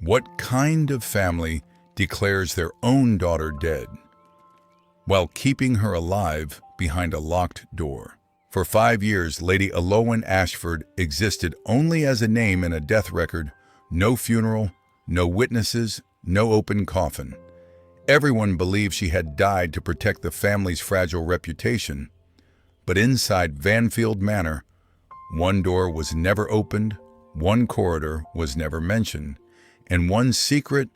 What kind of family declares their own daughter dead while keeping her alive behind a locked door? For 5 years, Lady Elowen Ashford existed only as a name in a death record, no funeral, no witnesses, no open coffin. Everyone believed she had died to protect the family's fragile reputation. But inside Vanfield Manor, one door was never opened, one corridor was never mentioned, and one secret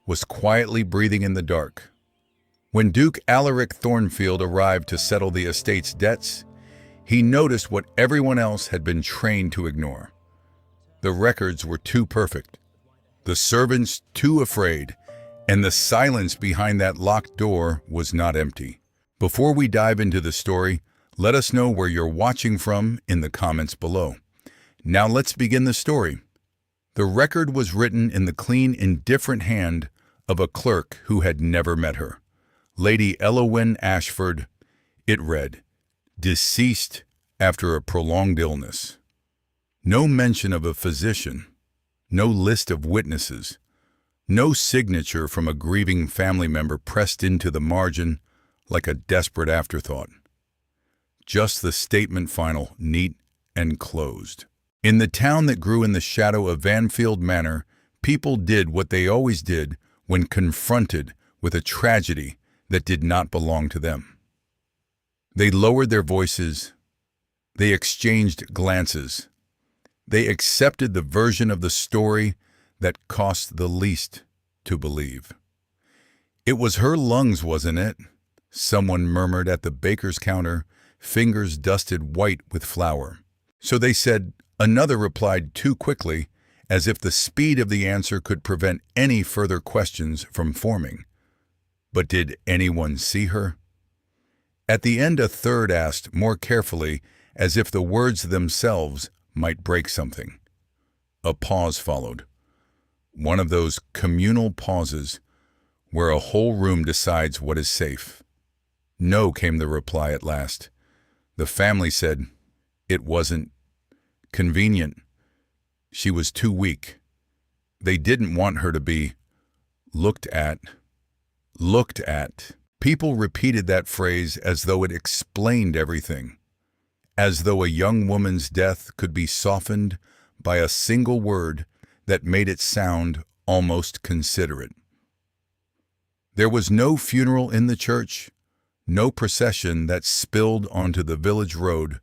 was quietly breathing in the dark. When Duke Alaric Thornfield arrived to settle the estate's debts, he noticed what everyone else had been trained to ignore. The records were too perfect, the servants too afraid, and the silence behind that locked door was not empty. Before we dive into the story, let us know where you're watching from in the comments below. Now let's begin the story. The record was written in the clean, indifferent hand of a clerk who had never met her. Lady Elowen Ashford. It read, "Deceased after a prolonged illness." No mention of a physician, no list of witnesses, no signature from a grieving family member pressed into the margin like a desperate afterthought. Just the statement final, neat and closed. In the town that grew in the shadow of Vanfield Manor, people did what they always did when confronted with a tragedy that did not belong to them. They lowered their voices. They exchanged glances. They accepted the version of the story that cost the least to believe. "It was her lungs, wasn't it?" someone murmured at the baker's counter, fingers dusted white with flour. "So they said," another replied too quickly, as if the speed of the answer could prevent any further questions from forming. "But did anyone see her?" At the end, a third asked more carefully, as if the words themselves might break something. A pause followed. One of those communal pauses where a whole room decides what is safe. "No," came the reply at last. The family said, "It wasn't convenient. She was too weak. They didn't want her to be looked at." Looked at. People repeated that phrase as though it explained everything, as though a young woman's death could be softened by a single word that made it sound almost considerate. There was no funeral in the church, no procession that spilled onto the village road,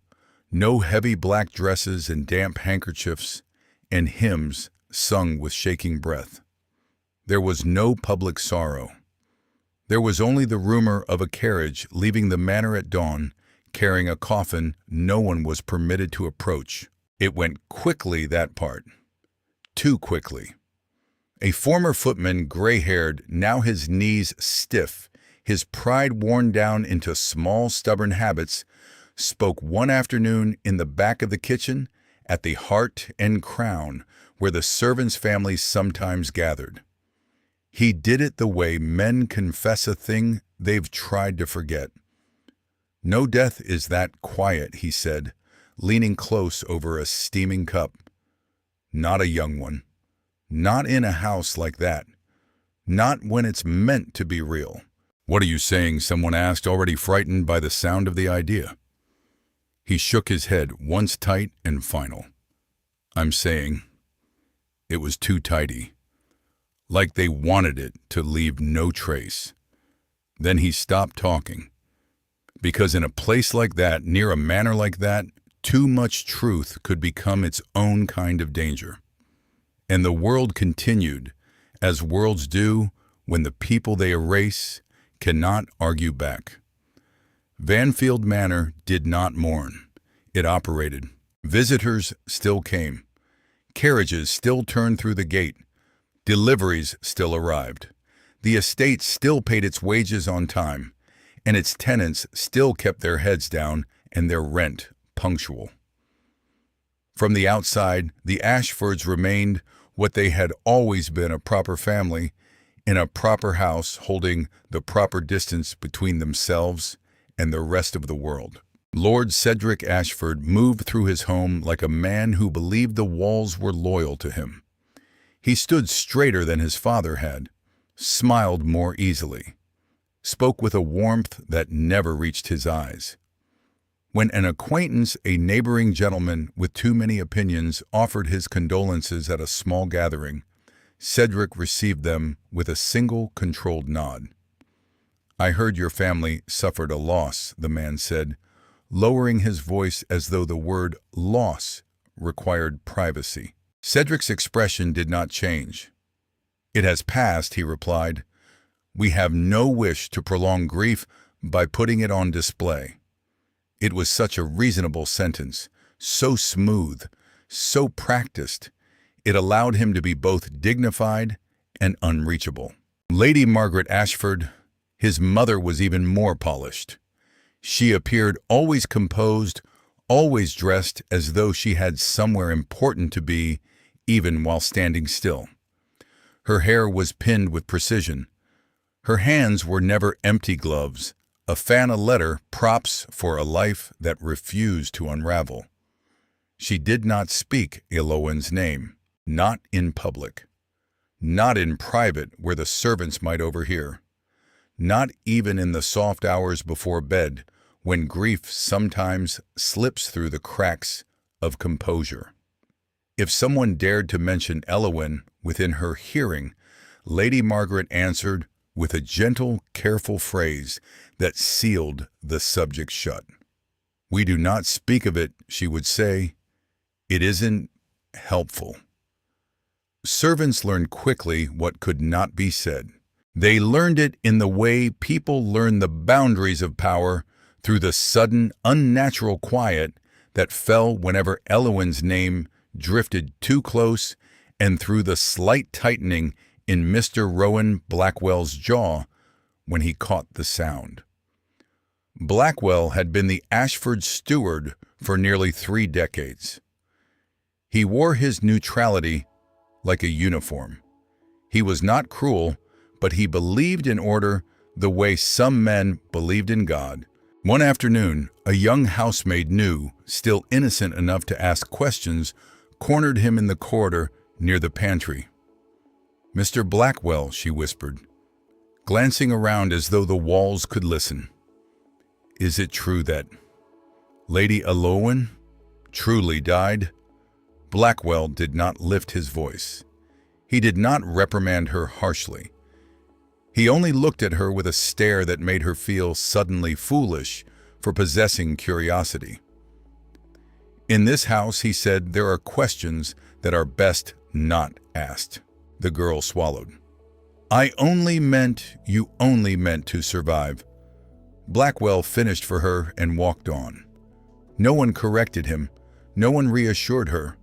no heavy black dresses and damp handkerchiefs, and hymns sung with shaking breath. There was no public sorrow. There was only the rumor of a carriage leaving the manor at dawn, carrying a coffin no one was permitted to approach. It went quickly, that part. Too quickly. A former footman, gray-haired, now his knees stiff, his pride worn down into small, stubborn habits, spoke one afternoon in the back of the kitchen at the Heart and Crown, where the servants' families sometimes gathered. He did it the way men confess a thing they've tried to forget. "No death is that quiet," he said, leaning close over a steaming cup. "Not a young one. Not in a house like that. Not when it's meant to be real." "What are you saying?" someone asked, already frightened by the sound of the idea. He shook his head, once tight and final. "I'm saying it was too tidy. Like they wanted it to leave no trace." Then he stopped talking. Because in a place like that, near a manor like that, too much truth could become its own kind of danger. And the world continued, as worlds do when the people they erase cannot argue back. Vanfield Manor did not mourn. It operated. Visitors still came. Carriages still turned through the gate. Deliveries still arrived. The estate still paid its wages on time, and its tenants still kept their heads down and their rent punctual. From the outside, the Ashfords remained what they had always been, a proper family in a proper house, holding the proper distance between themselves and the rest of the world. Lord Cedric Ashford moved through his home like a man who believed the walls were loyal to him. He stood straighter than his father had, smiled more easily, spoke with a warmth that never reached his eyes. When an acquaintance, a neighboring gentleman with too many opinions, offered his condolences at a small gathering, Cedric received them with a single controlled nod. "I heard your family suffered a loss," the man said, lowering his voice as though the word loss required privacy. Cedric's expression did not change. "It has passed," he replied. "We have no wish to prolong grief by putting it on display." It was such a reasonable sentence, so smooth, so practiced. It allowed him to be both dignified and unreachable. Lady Margaret Ashford, his mother, was even more polished. She appeared always composed, always dressed as though she had somewhere important to be, even while standing still. Her hair was pinned with precision. Her hands were never empty gloves, a fan, a letter, props for a life that refused to unravel. She did not speak Elowen's name, not in public, not in private where the servants might overhear, not even in the soft hours before bed when grief sometimes slips through the cracks of composure. If someone dared to mention Elowen within her hearing, Lady Margaret answered with a gentle, careful phrase that sealed the subject shut. "We do not speak of it," she would say. "It isn't helpful." Servants learned quickly what could not be said. They learned it in the way people learn the boundaries of power, through the sudden, unnatural quiet that fell whenever Elowen's name drifted too close, and through the slight tightening in Mr. Rowan Blackwell's jaw when he caught the sound. Blackwell had been the Ashford steward for nearly 3 decades. He wore his neutrality like a uniform. He was not cruel, but he believed in order the way some men believed in God. One afternoon, a young housemaid, new, still innocent enough to ask questions, cornered him in the corridor near the pantry. "Mr. Blackwell," she whispered, glancing around as though the walls could listen. "Is it true that Lady Elowen truly died?" Blackwell did not lift his voice. He did not reprimand her harshly. He only looked at her with a stare that made her feel suddenly foolish for possessing curiosity. "In this house," he said, "there are questions that are best not asked." The girl swallowed. "I only meant you only meant to survive." Blackwell finished for her and walked on. No one corrected him. No one reassured her.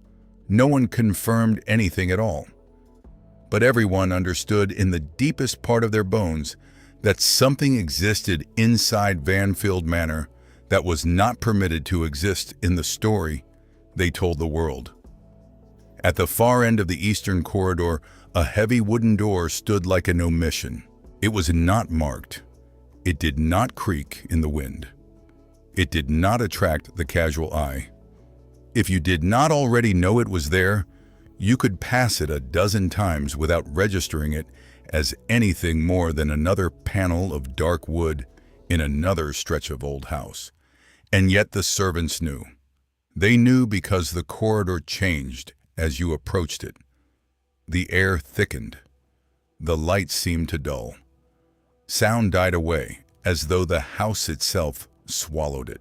No one confirmed anything at all. But everyone understood in the deepest part of their bones that something existed inside Vanfield Manor that was not permitted to exist in the story they told the world. At the far end of the eastern corridor, a heavy wooden door stood like an omission. It was not marked. It did not creak in the wind. It did not attract the casual eye. If you did not already know it was there, you could pass it a dozen times without registering it as anything more than another panel of dark wood in another stretch of old house. And yet the servants knew. They knew because the corridor changed as you approached it. The air thickened. The light seemed to dull. Sound died away, as though the house itself swallowed it.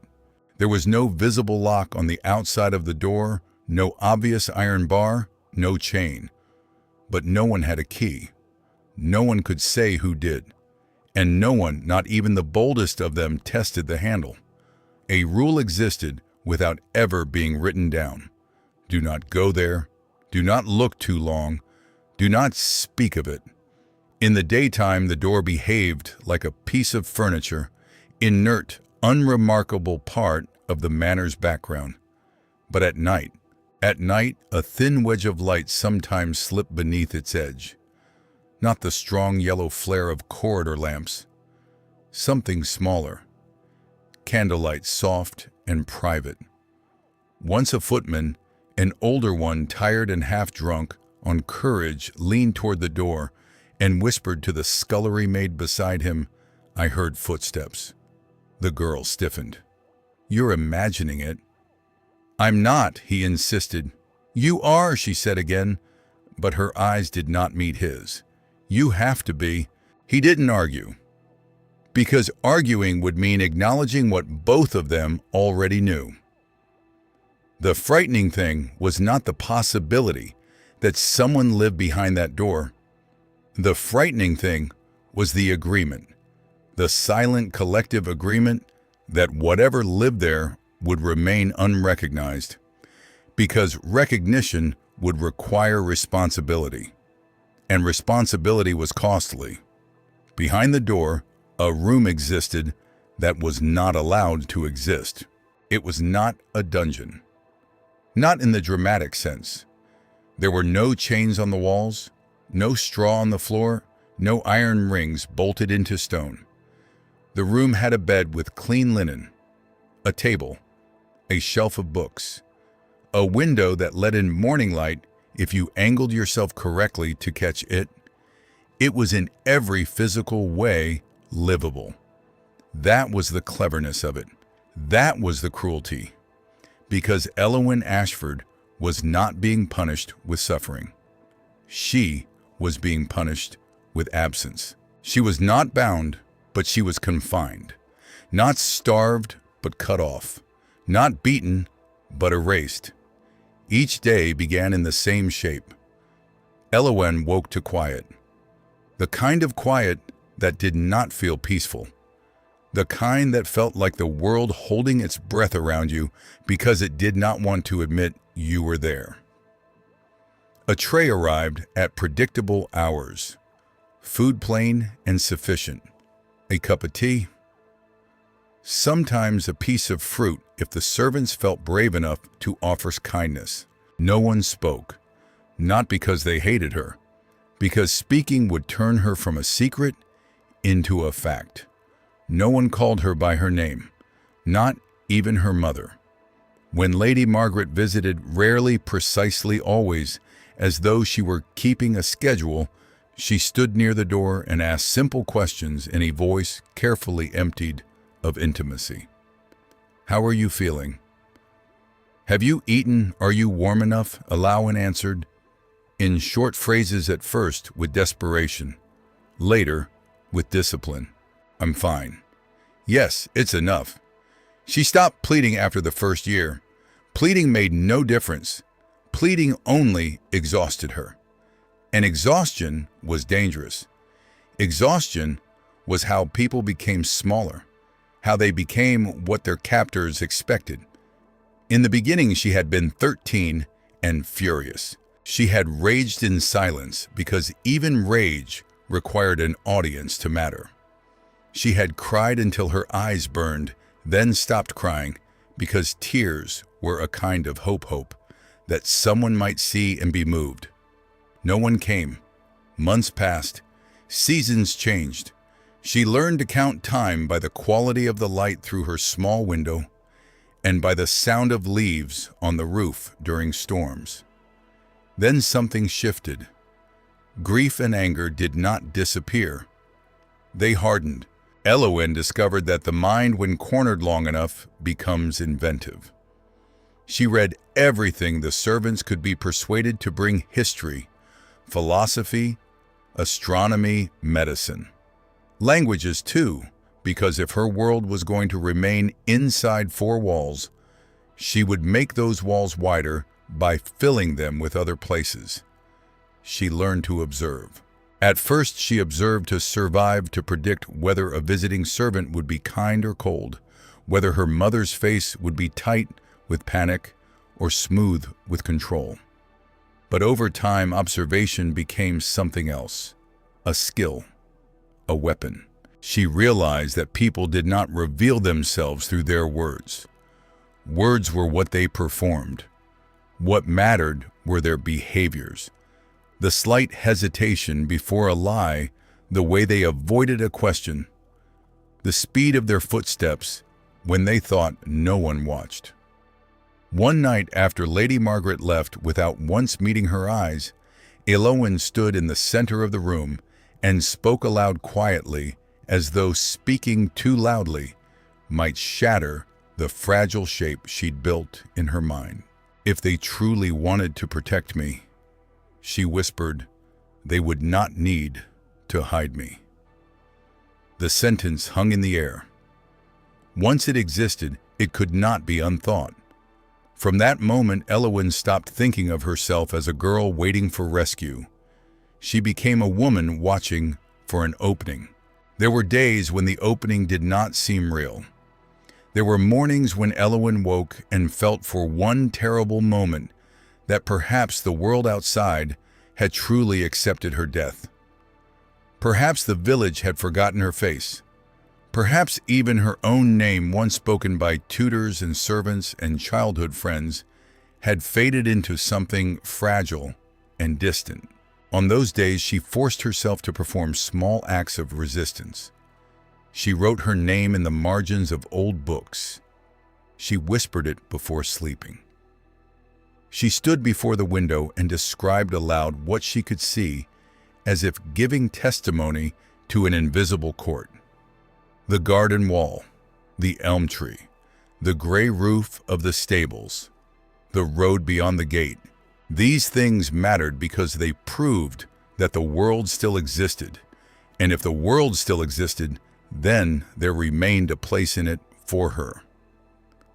There was no visible lock on the outside of the door, no obvious iron bar, no chain. But no one had a key. No one could say who did. And no one, not even the boldest of them, tested the handle. A rule existed without ever being written down. Do not go there. Do not look too long. Do not speak of it. In the daytime, the door behaved like a piece of furniture, inert, unremarkable part of the manor's background. But at night, a thin wedge of light sometimes slipped beneath its edge. Not the strong yellow flare of corridor lamps. Something smaller. Candlelight, soft and private. Once a footman, an older one, tired and half drunk, on courage, leaned toward the door and whispered to the scullery maid beside him, "I heard footsteps." The girl stiffened. "You're imagining it." "I'm not," he insisted. "You are," she said again, but her eyes did not meet his. "You have to be." He didn't argue, because arguing would mean acknowledging what both of them already knew. The frightening thing was not the possibility that someone lived behind that door. The frightening thing was the agreement, the silent collective agreement that whatever lived there would remain unrecognized, because recognition would require responsibility, and responsibility was costly. Behind the door, a room existed that was not allowed to exist. It was not a dungeon. Not in the dramatic sense. There were no chains on the walls, no straw on the floor, no iron rings bolted into stone. The room had a bed with clean linen, a table, a shelf of books, a window that let in morning light if you angled yourself correctly to catch it. It was in every physical way livable. That was the cleverness of it. That was the cruelty. Because Elowen Ashford was not being punished with suffering. She was being punished with absence. She was not bound, but she was confined. Not starved, but cut off. Not beaten, but erased. Each day began in the same shape. Elowen woke to quiet. The kind of quiet that did not feel peaceful. The kind that felt like the world holding its breath around you because it did not want to admit you were there. A tray arrived at predictable hours. Food plain and sufficient. A cup of tea. Sometimes a piece of fruit if the servants felt brave enough to offer kindness. No one spoke, not because they hated her, because speaking would turn her from a secret into a fact. No one called her by her name, not even her mother. When Lady Margaret visited, rarely, precisely, always, as though she were keeping a schedule, she stood near the door and asked simple questions in a voice carefully emptied of intimacy. "How are you feeling?" "Have you eaten? Are you warm enough?" Elowen answered, in short phrases at first with desperation, later with discipline. "I'm fine." "Yes, it's enough." She stopped pleading after the first year. Pleading made no difference. Pleading only exhausted her. And exhaustion was dangerous. Exhaustion was how people became smaller, how they became what their captors expected. In the beginning, she had been 13 and furious. She had raged in silence because even rage required an audience to matter. She had cried until her eyes burned, then stopped crying because tears were a kind of hope that someone might see and be moved. No one came. Months passed. Seasons changed. She learned to count time by the quality of the light through her small window and by the sound of leaves on the roof during storms. Then something shifted. Grief and anger did not disappear. They hardened. Elowen discovered that the mind, when cornered long enough, becomes inventive. She read everything the servants could be persuaded to bring: history, philosophy, astronomy, medicine. Languages too, because if her world was going to remain inside four walls, she would make those walls wider by filling them with other places. She learned to observe. At first, she observed to survive, to predict whether a visiting servant would be kind or cold, whether her mother's face would be tight with panic or smooth with control. But over time, observation became something else, a skill, a weapon. She realized that people did not reveal themselves through their words. Words were what they performed. What mattered were their behaviors. The slight hesitation before a lie, the way they avoided a question, the speed of their footsteps when they thought no one watched. One night after Lady Margaret left without once meeting her eyes, Elowen stood in the center of the room and spoke aloud quietly, as though speaking too loudly might shatter the fragile shape she'd built in her mind. If they truly wanted to protect me, she whispered, they would not need to hide me. The sentence hung in the air. Once it existed, it could not be unthought. From that moment, Elowen stopped thinking of herself as a girl waiting for rescue. She became a woman watching for an opening. There were days when the opening did not seem real. There were mornings when Elowen woke and felt for one terrible moment that perhaps the world outside had truly accepted her death. Perhaps the village had forgotten her face. Perhaps even her own name, once spoken by tutors and servants and childhood friends, had faded into something fragile and distant. On those days, she forced herself to perform small acts of resistance. She wrote her name in the margins of old books. She whispered it before sleeping. She stood before the window and described aloud what she could see, as if giving testimony to an invisible court. The garden wall, the elm tree, the gray roof of the stables, the road beyond the gate. These things mattered because they proved that the world still existed, and if the world still existed, then there remained a place in it for her.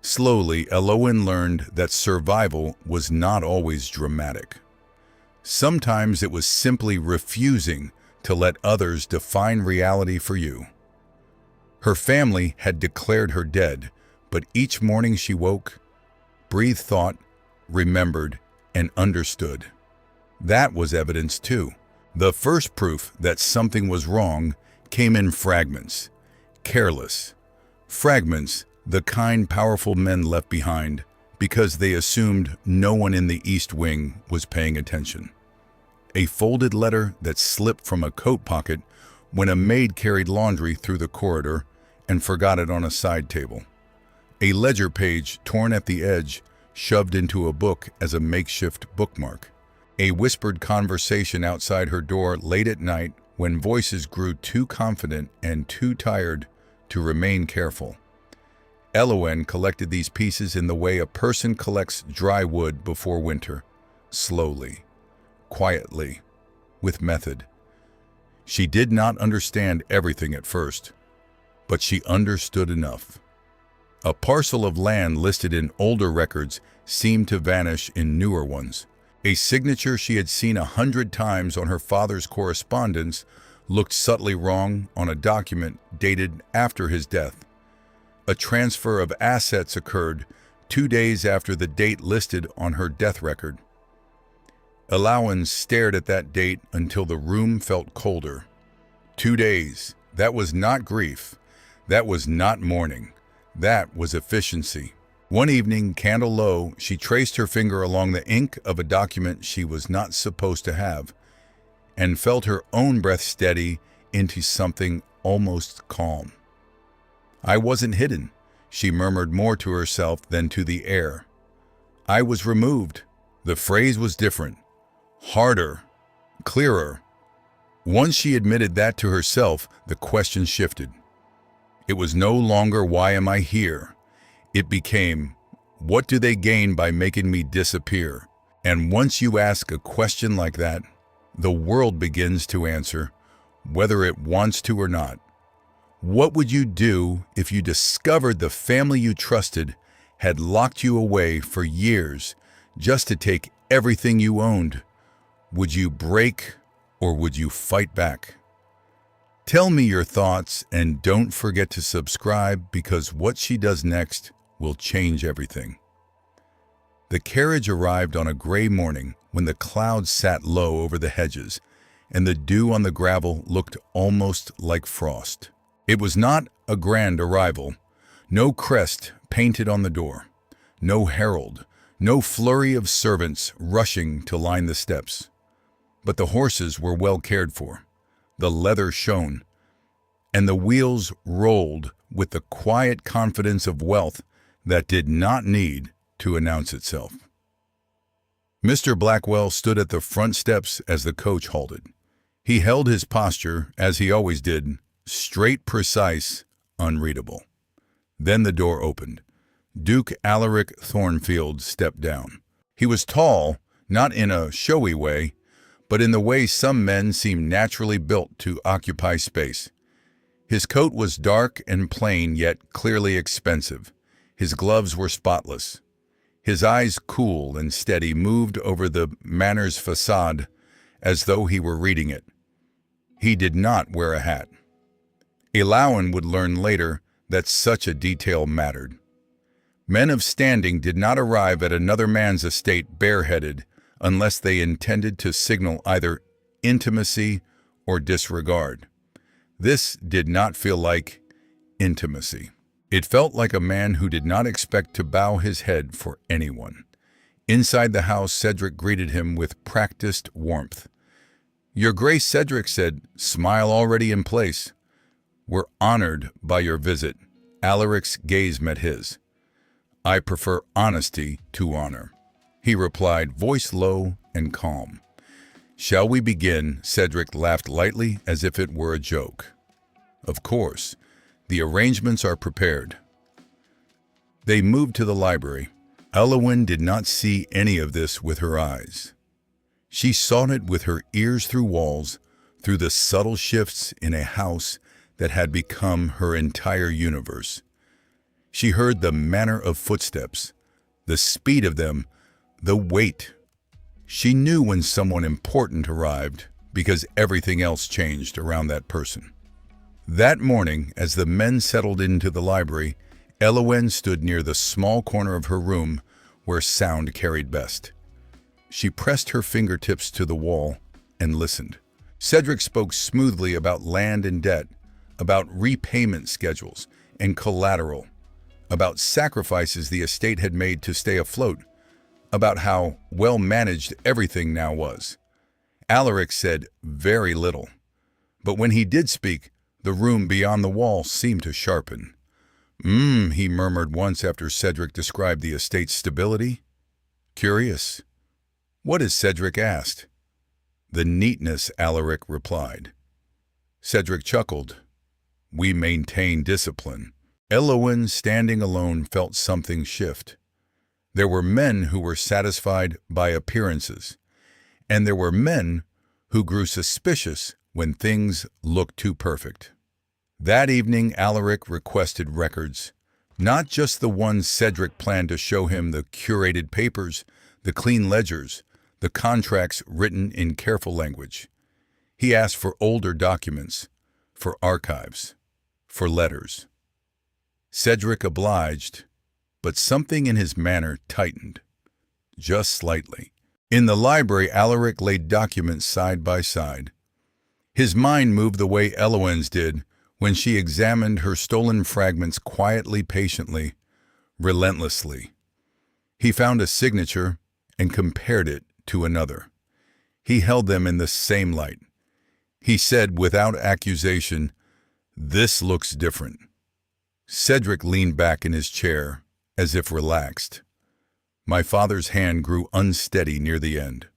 Slowly, Elowen learned that survival was not always dramatic. Sometimes it was simply refusing to let others define reality for you. Her family had declared her dead, but each morning she woke, breathed thought, remembered, and understood. That was evidence too. The first proof that something was wrong came in fragments, careless. Fragments, the kind powerful men left behind because they assumed no one in the East Wing was paying attention. A folded letter that slipped from a coat pocket when a maid carried laundry through the corridor and forgot it on a side table. A ledger page torn at the edge, shoved into a book as a makeshift bookmark. A whispered conversation outside her door late at night when voices grew too confident and too tired to remain careful. Elowen collected these pieces in the way a person collects dry wood before winter, slowly, quietly, with method. She did not understand everything at first, but she understood enough. A parcel of land listed in older records seemed to vanish in newer ones. A signature she had seen 100 times on her father's correspondence looked subtly wrong on a document dated after his death. A transfer of assets occurred 2 days after the date listed on her death record. Elowen stared at that date until the room felt colder. 2 days. That was not grief. That was not mourning. That was efficiency. One evening, candle low, she traced her finger along the ink of a document she was not supposed to have, and felt her own breath steady into something almost calm. I wasn't hidden, she murmured more to herself than to the air. I was removed. The phrase was different, harder, clearer. Once she admitted that to herself, the question shifted. It was no longer, why am I here? It became, what do they gain by making me disappear? And once you ask a question like that, the world begins to answer, whether it wants to or not. What would you do if you discovered the family you trusted had locked you away for years just to take everything you owned? Would you break or would you fight back? Tell me your thoughts and don't forget to subscribe because what she does next will change everything. The carriage arrived on a gray morning when the clouds sat low over the hedges and the dew on the gravel looked almost like frost. It was not a grand arrival, no crest painted on the door, no herald, no flurry of servants rushing to line the steps. But the horses were well cared for, the leather shone, and the wheels rolled with the quiet confidence of wealth that did not need to announce itself. Mr. Blackwell stood at the front steps as the coach halted. He held his posture, as he always did, straight, precise, unreadable. Then the door opened. Duke Alaric Thornfield stepped down. He was tall, not in a showy way, but in the way some men seem naturally built to occupy space. His coat was dark and plain, yet clearly expensive. His gloves were spotless. His eyes, cool and steady, moved over the manor's facade as though he were reading it. He did not wear a hat. Elowen would learn later that such a detail mattered. Men of standing did not arrive at another man's estate bareheaded unless they intended to signal either intimacy or disregard. This did not feel like intimacy. It felt like a man who did not expect to bow his head for anyone. Inside the house, Cedric greeted him with practiced warmth. "Your Grace," Cedric said, smile already in place. "We're honored by your visit." Alaric's gaze met his. "I prefer honesty to honor," he replied, voice low and calm. "Shall we begin?" Cedric laughed lightly as if it were a joke. "Of course. The arrangements are prepared." They moved to the library. Elowen did not see any of this with her eyes. She sought it with her ears through walls, through the subtle shifts in a house that had become her entire universe. She heard the manner of footsteps, the speed of them, the weight. She knew when someone important arrived because everything else changed around that person. That morning, as the men settled into the library, Elowen stood near the small corner of her room where sound carried best. She pressed her fingertips to the wall and listened. Cedric spoke smoothly about land and debt, about repayment schedules and collateral, about sacrifices the estate had made to stay afloat, about how well managed everything now was. Alaric said very little, but when he did speak, the room beyond the wall seemed to sharpen. He murmured once after Cedric described the estate's stability. "Curious." "What is?" Cedric asked. "The neatness," Alaric replied. Cedric chuckled. "We maintain discipline." Elowen, standing alone, felt something shift. There were men who were satisfied by appearances, and there were men who grew suspicious when things looked too perfect. That evening, Alaric requested records, not just the ones Cedric planned to show him, the curated papers, the clean ledgers, the contracts written in careful language. He asked for older documents, for archives, for letters. Cedric obliged, but something in his manner tightened, just slightly. In the library, Alaric laid documents side by side. His mind moved the way Elowen's did when she examined her stolen fragments quietly, patiently, relentlessly. He found a signature and compared it to another. He held them in the same light. He said without accusation, "This looks different." Cedric leaned back in his chair, as if relaxed. My father's hand grew unsteady near the end.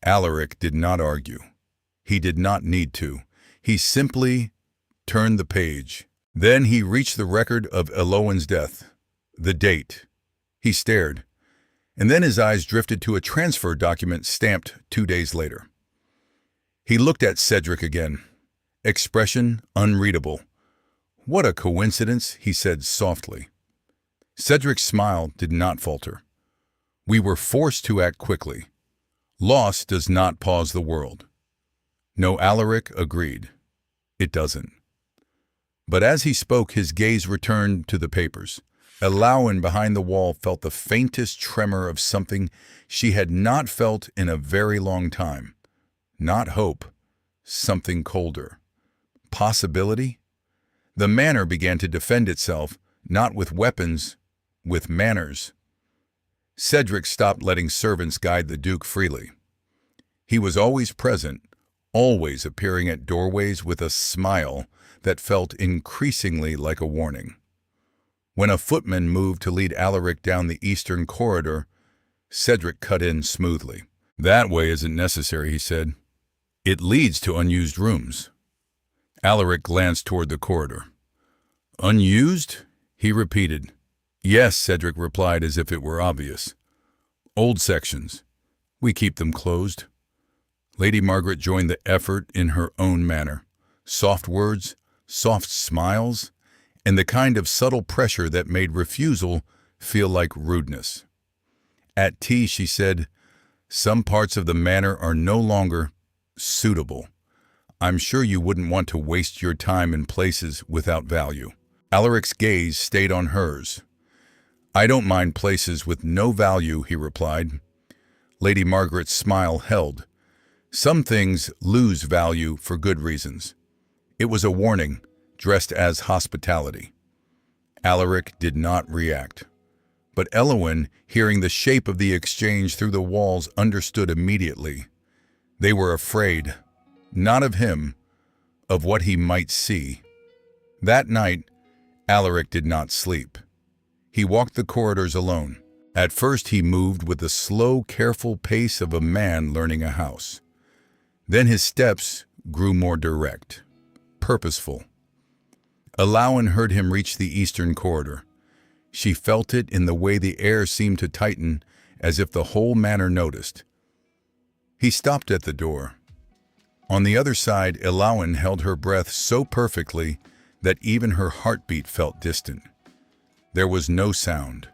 Alaric did not argue. He did not need to. He simply turned the page. Then he reached the record of Elowen's death, the date. He stared, and then his eyes drifted to a transfer document stamped 2 days later. He looked at Cedric again, expression unreadable. "What a coincidence," he said softly. Cedric's smile did not falter. "We were forced to act quickly. Loss does not pause the world." No, Alaric agreed. It doesn't. But as he spoke, his gaze returned to the papers. Elowen behind the wall felt the faintest tremor of something she had not felt in a very long time. Not hope, something colder. Possibility? The manor began to defend itself, not with weapons, with manners. Cedric stopped letting servants guide the Duke freely. He was always present, always appearing at doorways with a smile that felt increasingly like a warning. When a footman moved to lead Alaric down the eastern corridor, Cedric cut in smoothly. That way isn't necessary, he said. It leads to unused rooms. Alaric glanced toward the corridor. Unused? He repeated. Yes, Cedric replied as if it were obvious. Old sections. We keep them closed. Lady Margaret joined the effort in her own manner. Soft words, soft smiles, and the kind of subtle pressure that made refusal feel like rudeness. At tea, she said, some parts of the manor are no longer suitable. I'm sure you wouldn't want to waste your time in places without value. Alaric's gaze stayed on hers. I don't mind places with no value, he replied. Lady Margaret's smile held. Some things lose value for good reasons. It was a warning, dressed as hospitality. Alaric did not react. But Elowen, hearing the shape of the exchange through the walls, understood immediately. They were afraid, not of him, of what he might see. That night, Alaric did not sleep. He walked the corridors alone. At first he moved with the slow, careful pace of a man learning a house. Then his steps grew more direct, purposeful. Elowen heard him reach the eastern corridor. She felt it in the way the air seemed to tighten, as if the whole manor noticed. He stopped at the door. On the other side, Elowen held her breath so perfectly that even her heartbeat felt distant. There was no sound,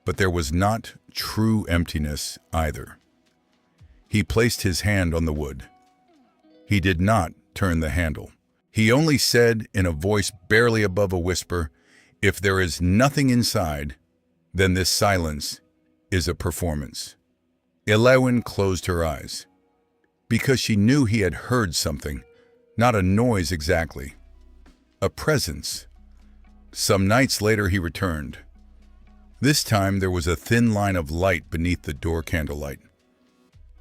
but there was not true emptiness either. He placed his hand on the wood. He did not turn the handle. He only said in a voice barely above a whisper, if there is nothing inside, then this silence is a performance. Elowen closed her eyes, because she knew he had heard something, not a noise exactly, a presence. Some nights later he returned. This time there was a thin line of light beneath the door candlelight.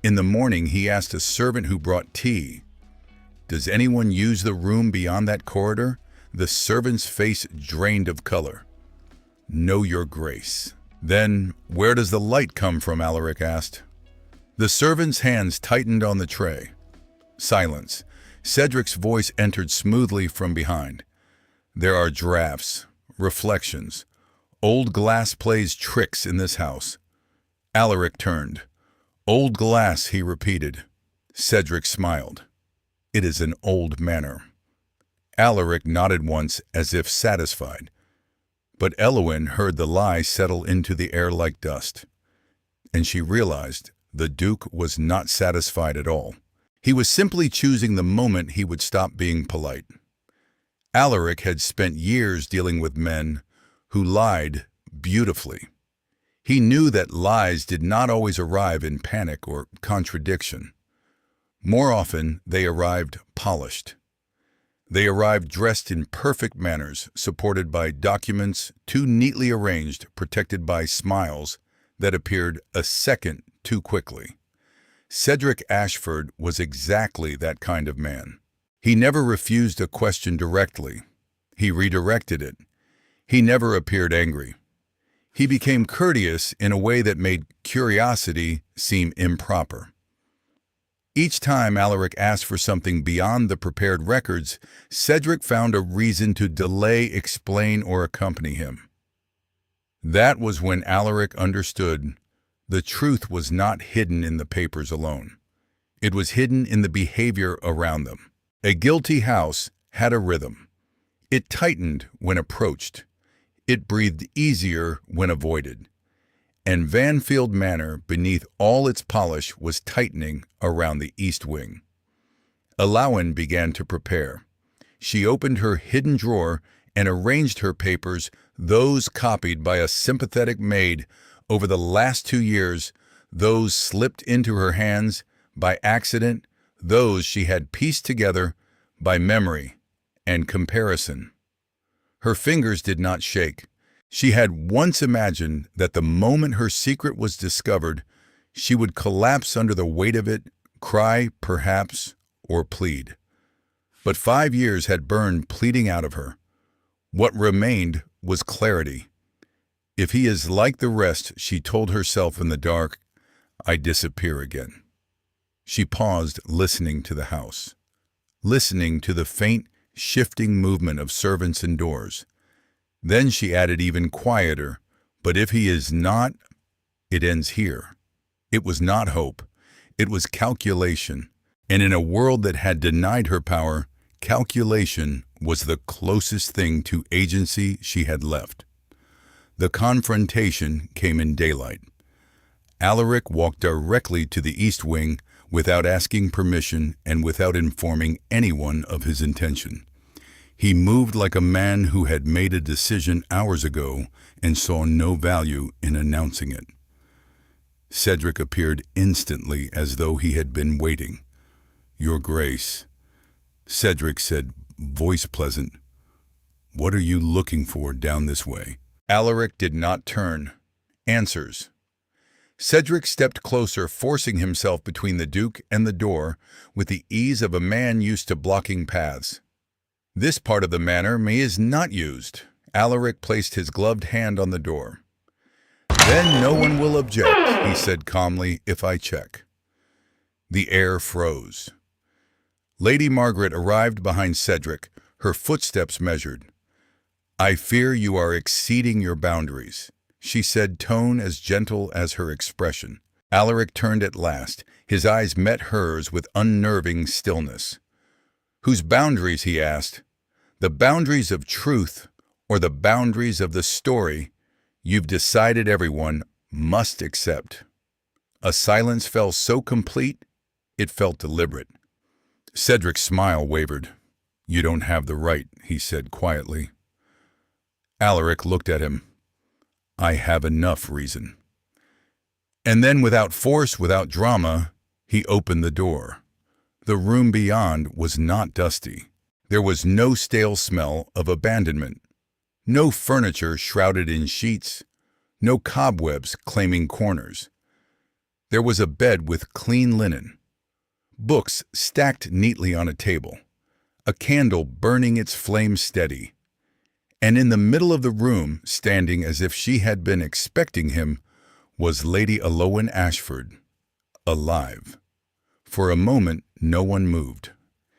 In the morning he asked a servant who brought tea, "Does anyone use the room beyond that corridor?" The servant's face drained of color. "No, your grace." "Then where does the light come from?" Alaric asked. The servant's hands tightened on the tray. Silence. Cedric's voice entered smoothly from behind. "There are drafts, reflections. Old glass plays tricks in this house." Alaric turned. "Old glass," he repeated. Cedric smiled. "It is an old manor." Alaric nodded once as if satisfied. But Elowen heard the lie settle into the air like dust. And she realized the Duke was not satisfied at all. He was simply choosing the moment he would stop being polite. Alaric had spent years dealing with men who lied beautifully. He knew that lies did not always arrive in panic or contradiction. More often, they arrived polished. They arrived dressed in perfect manners, supported by documents too neatly arranged, protected by smiles that appeared a second too quickly. Cedric Ashford was exactly that kind of man. He never refused a question directly. He redirected it. He never appeared angry. He became courteous in a way that made curiosity seem improper. Each time Alaric asked for something beyond the prepared records, Cedric found a reason to delay, explain, or accompany him. That was when Alaric understood the truth was not hidden in the papers alone. It was hidden in the behavior around them. A guilty house had a rhythm. It tightened when approached. It breathed easier when avoided. And Vanfield Manor, beneath all its polish, was tightening around the east wing. Elowen began to prepare. She opened her hidden drawer and arranged her papers, those copied by a sympathetic maid over the last 2 years, those slipped into her hands by accident, those she had pieced together by memory and comparison. Her fingers did not shake. She had once imagined that the moment her secret was discovered, she would collapse under the weight of it, cry, perhaps, or plead. But 5 years had burned pleading out of her. What remained was clarity. If he is like the rest, she told herself in the dark, I disappear again. She paused, listening to the house, listening to the faint, shifting movement of servants and doors. Then she added even quieter, but if he is not, it ends here. It was not hope. It was calculation. And in a world that had denied her power, calculation was the closest thing to agency she had left. The confrontation came in daylight. Alaric walked directly to the east wing without asking permission and without informing anyone of his intention. He moved like a man who had made a decision hours ago and saw no value in announcing it. Cedric appeared instantly as though he had been waiting. "Your Grace," Cedric said, voice pleasant. "What are you looking for down this way?" Alaric did not turn. Answers. Cedric stepped closer, forcing himself between the Duke and the door with the ease of a man used to blocking paths. "This part of the manor is not used." Alaric placed his gloved hand on the door. "Then no one will object," he said calmly, "if I check." The air froze. Lady Margaret arrived behind Cedric, her footsteps measured. "I fear you are exceeding your boundaries," she said, tone as gentle as her expression. Alaric turned at last. His eyes met hers with unnerving stillness. "Whose boundaries?" he asked. "The boundaries of truth or the boundaries of the story you've decided everyone must accept?" A silence fell so complete, it felt deliberate. Cedric's smile wavered. "You don't have the right," he said quietly. Alaric looked at him. "I have enough reason." And then, without force, without drama, he opened the door. The room beyond was not dusty. There was no stale smell of abandonment. No furniture shrouded in sheets. No cobwebs claiming corners. There was a bed with clean linen. Books stacked neatly on a table. A candle burning its flame steady. And in the middle of the room, standing as if she had been expecting him, was Lady Elowen Ashford, alive. For a moment, no one moved.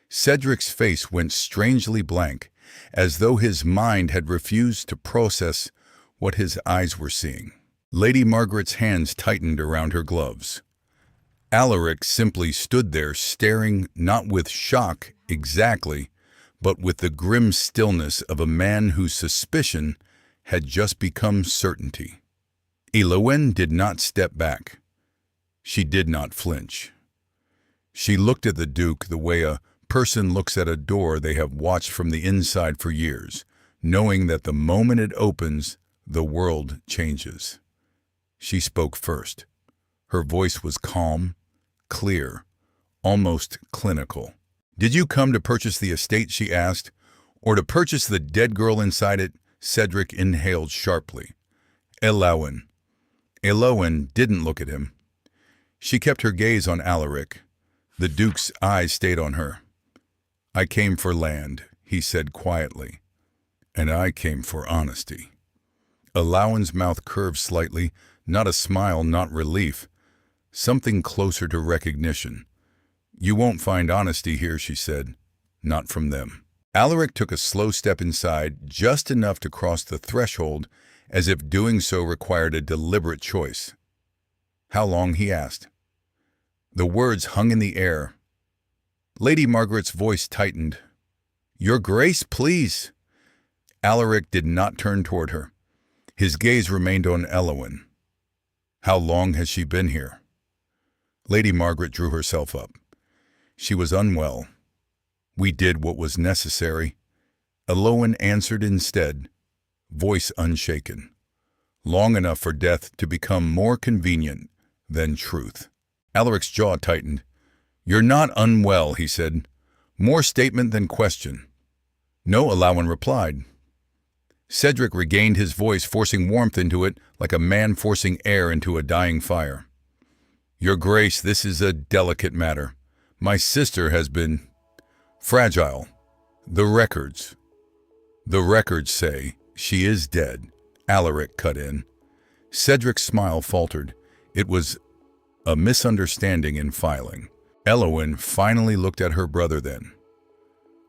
Cedric's face went strangely blank, as though his mind had refused to process what his eyes were seeing. Lady Margaret's hands tightened around her gloves. Alaric simply stood there, staring not with shock exactly, but with the grim stillness of a man whose suspicion had just become certainty. Elowen did not step back. She did not flinch. She looked at the Duke the way a person looks at a door they have watched from the inside for years, knowing that the moment it opens, the world changes. She spoke first. Her voice was calm, clear, almost clinical. "Did you come to purchase the estate?" she asked. "Or to purchase the dead girl inside it?" Cedric inhaled sharply. Elowen. Elowen didn't look at him. She kept her gaze on Alaric. The Duke's eyes stayed on her. "I came for land," he said quietly. "And I came for honesty." Elowen's mouth curved slightly, not a smile, not relief. Something closer to recognition. "You won't find honesty here," she said. "Not from them." Alaric took a slow step inside, just enough to cross the threshold, as if doing so required a deliberate choice. "How long?" he asked. The words hung in the air. Lady Margaret's voice tightened. "Your Grace, please." Alaric did not turn toward her. His gaze remained on Elowen. "How long has she been here?" Lady Margaret drew herself up. She was unwell. "We did what was necessary." Elowen answered instead, voice unshaken. "Long enough for death to become more convenient than truth." Alaric's jaw tightened. "You're not unwell," he said. More statement than question. "No," Elowen replied. Cedric regained his voice, forcing warmth into it like a man forcing air into a dying fire. "Your Grace, this is a delicate matter. My sister has been fragile. The records say she is dead," Alaric cut in. Cedric's smile faltered. "It was A misunderstanding in filing. Elowen finally looked at her brother then.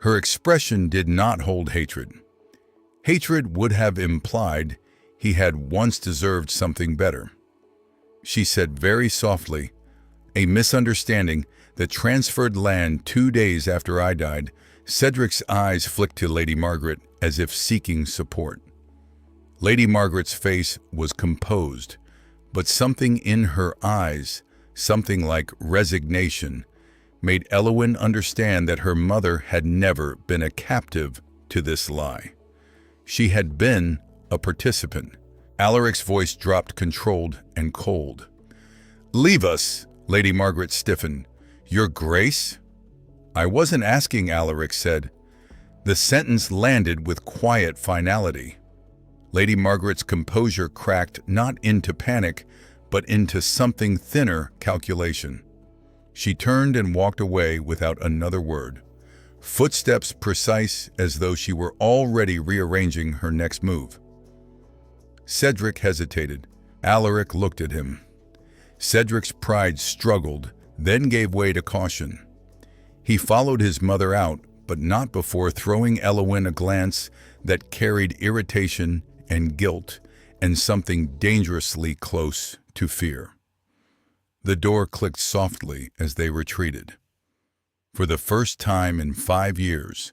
Her expression did not hold hatred. Hatred would have implied he had once deserved something better. She said very softly, "A misunderstanding that transferred land 2 days after I died." Cedric's eyes flicked to Lady Margaret as if seeking support. Lady Margaret's face was composed, but something in her eyes, something like resignation, made Elowen understand that her mother had never been a captive to this lie. She had been a participant. Alaric's voice dropped controlled and cold. "Leave us," Lady Margaret stiffened. "Your Grace?" "I wasn't asking," Alaric said. The sentence landed with quiet finality. Lady Margaret's composure cracked not into panic, but into something thinner calculation. She turned and walked away without another word, footsteps precise as though she were already rearranging her next move. Cedric hesitated. Alaric looked at him. Cedric's pride struggled, then gave way to caution. He followed his mother out, but not before throwing Elowen a glance that carried irritation and guilt and something dangerously close to fear. The door clicked softly as they retreated. For the first time in 5 years,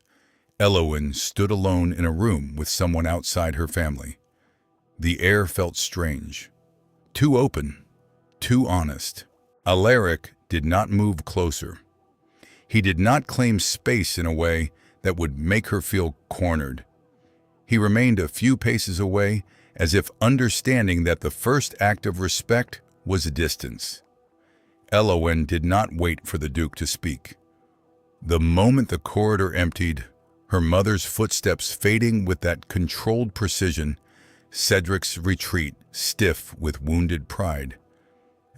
Elowen stood alone in a room with someone outside her family. The air felt strange, too open, too honest. Alaric did not move closer. He did not claim space in a way that would make her feel cornered. He remained a few paces away, as if understanding that the first act of respect was distance. Elowen did not wait for the Duke to speak. The moment the corridor emptied, her mother's footsteps fading with that controlled precision, Cedric's retreat stiff with wounded pride,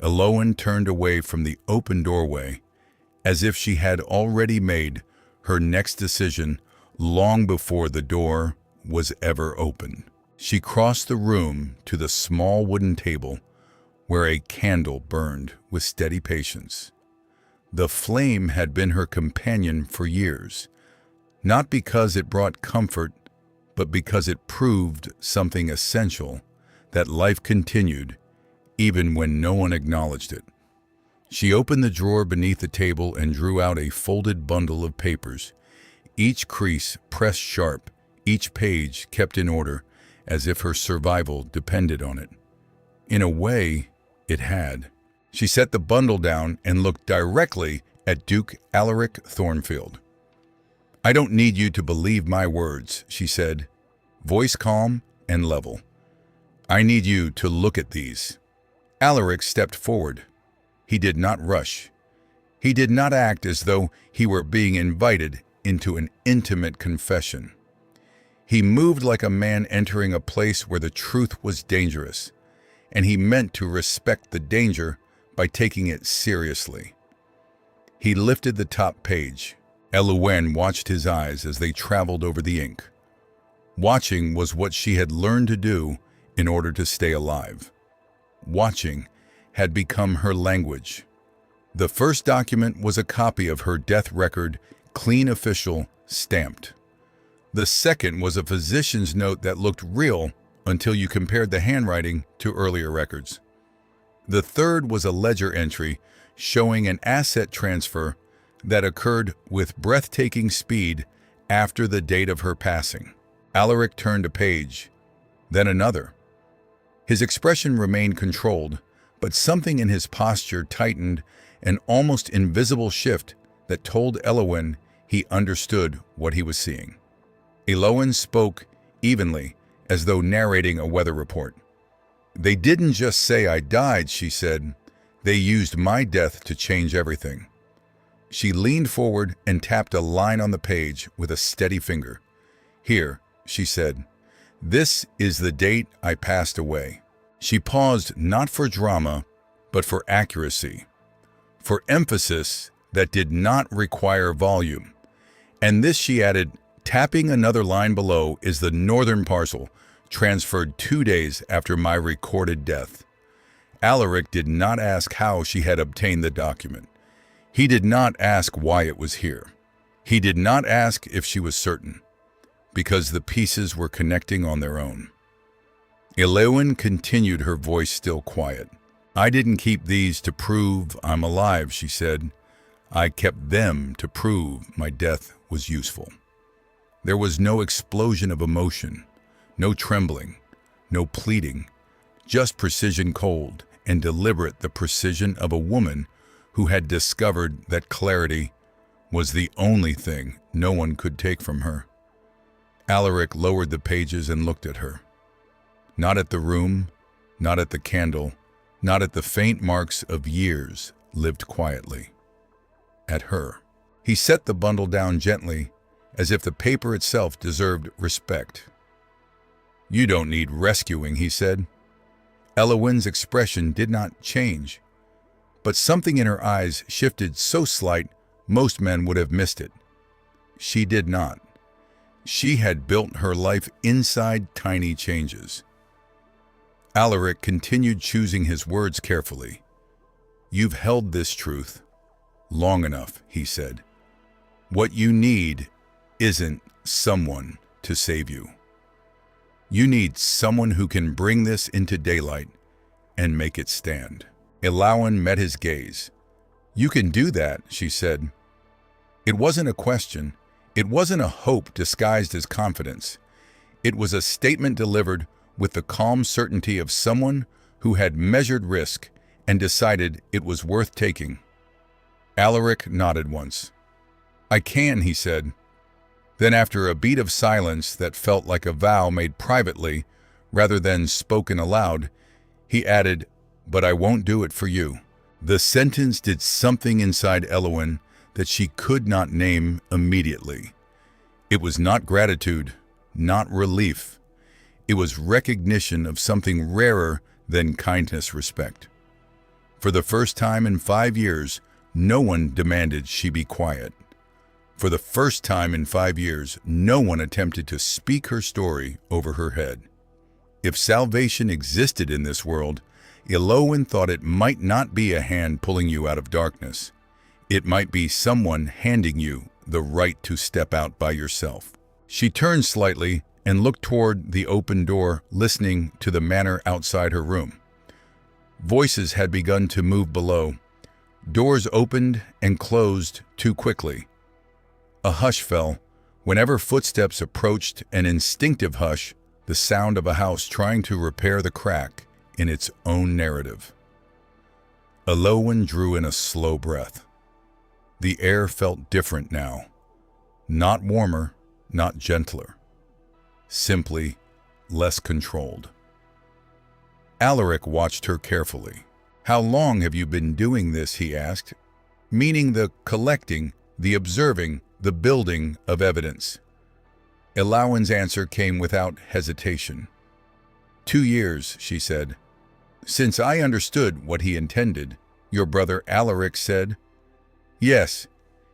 Elowen turned away from the open doorway, as if she had already made her next decision long before the door was ever open. She crossed the room to the small wooden table where a candle burned with steady patience. The flame had been her companion for years, not because it brought comfort, but because it proved something essential, that life continued even when no one acknowledged it. She opened the drawer beneath the table and drew out a folded bundle of papers, each crease pressed sharp, each page kept in order, as if her survival depended on it. In a way, it had. She set the bundle down and looked directly at Duke Alaric Thornfield. "I don't need you to believe my words," she said, voice calm and level. "I need you to look at these." Alaric stepped forward. He did not rush. He did not act as though he were being invited into an intimate confession. He moved like a man entering a place where the truth was dangerous, and he meant to respect the danger by taking it seriously. He lifted the top page. Elowen watched his eyes as they traveled over the ink. Watching was what she had learned to do in order to stay alive. Watching had become her language. The first document was a copy of her death record, clean official, stamped. The second was a physician's note that looked real until you compared the handwriting to earlier records. The third was a ledger entry showing an asset transfer that occurred with breathtaking speed after the date of her passing. Alaric turned a page, then another. His expression remained controlled, but something in his posture tightened, an almost invisible shift that told Elowen he understood what he was seeing. Elowen spoke evenly, as though narrating a weather report. "They didn't just say I died," she said. "They used my death to change everything." She leaned forward and tapped a line on the page with a steady finger. "Here," she said. "This is the date I passed away." She paused not for drama, but for accuracy, for emphasis that did not require volume. And this, she added, tapping another line below, is the northern parcel, transferred 2 days after my recorded death. Alaric did not ask how she had obtained the document. He did not ask why it was here. He did not ask if she was certain, because the pieces were connecting on their own. Elowen continued, her voice still quiet. "I didn't keep these to prove I'm alive," she said. "I kept them to prove my death was useful." There was no explosion of emotion, no trembling, no pleading, just precision, cold and deliberate, the precision of a woman who had discovered that clarity was the only thing no one could take from her. Alaric lowered the pages and looked at her. Not at the room, not at the candle, not at the faint marks of years lived quietly. At her. He set the bundle down gently, as if the paper itself deserved respect. "You don't need rescuing," he said. Elowen's expression did not change, but something in her eyes shifted so slight most men would have missed it. She did not. She had built her life inside tiny changes. Alaric continued, choosing his words carefully. "You've held this truth long enough," he said. "What you need isn't someone to save you. You need someone who can bring this into daylight and make it stand." Elowen met his gaze. "You can do that," she said. It wasn't a question. It wasn't a hope disguised as confidence. It was a statement delivered with the calm certainty of someone who had measured risk and decided it was worth taking. Alaric nodded once. "I can," he said. Then, after a beat of silence that felt like a vow made privately rather than spoken aloud, he added, "But I won't do it for you." The sentence did something inside Elowen that she could not name immediately. It was not gratitude, not relief. It was recognition of something rarer than kindness, respect. For the first time in 5 years, no one demanded she be quiet. For the first time in 5 years, no one attempted to speak her story over her head. If salvation existed in this world, Elowen thought it might not be a hand pulling you out of darkness. It might be someone handing you the right to step out by yourself. She turned slightly and looked toward the open door, listening to the manor outside her room. Voices had begun to move below. Doors opened and closed too quickly. A hush fell whenever footsteps approached, an instinctive hush, the sound of a house trying to repair the crack in its own narrative. Elowen drew in a slow breath. The air felt different now. Not warmer, not gentler. Simply less controlled. Alaric watched her carefully. "How long have you been doing this?" he asked. "Meaning the collecting, the observing, the building of evidence." Elowen's answer came without hesitation. 2 years, she said. "Since I understood what he intended," your brother Alaric said. "Yes."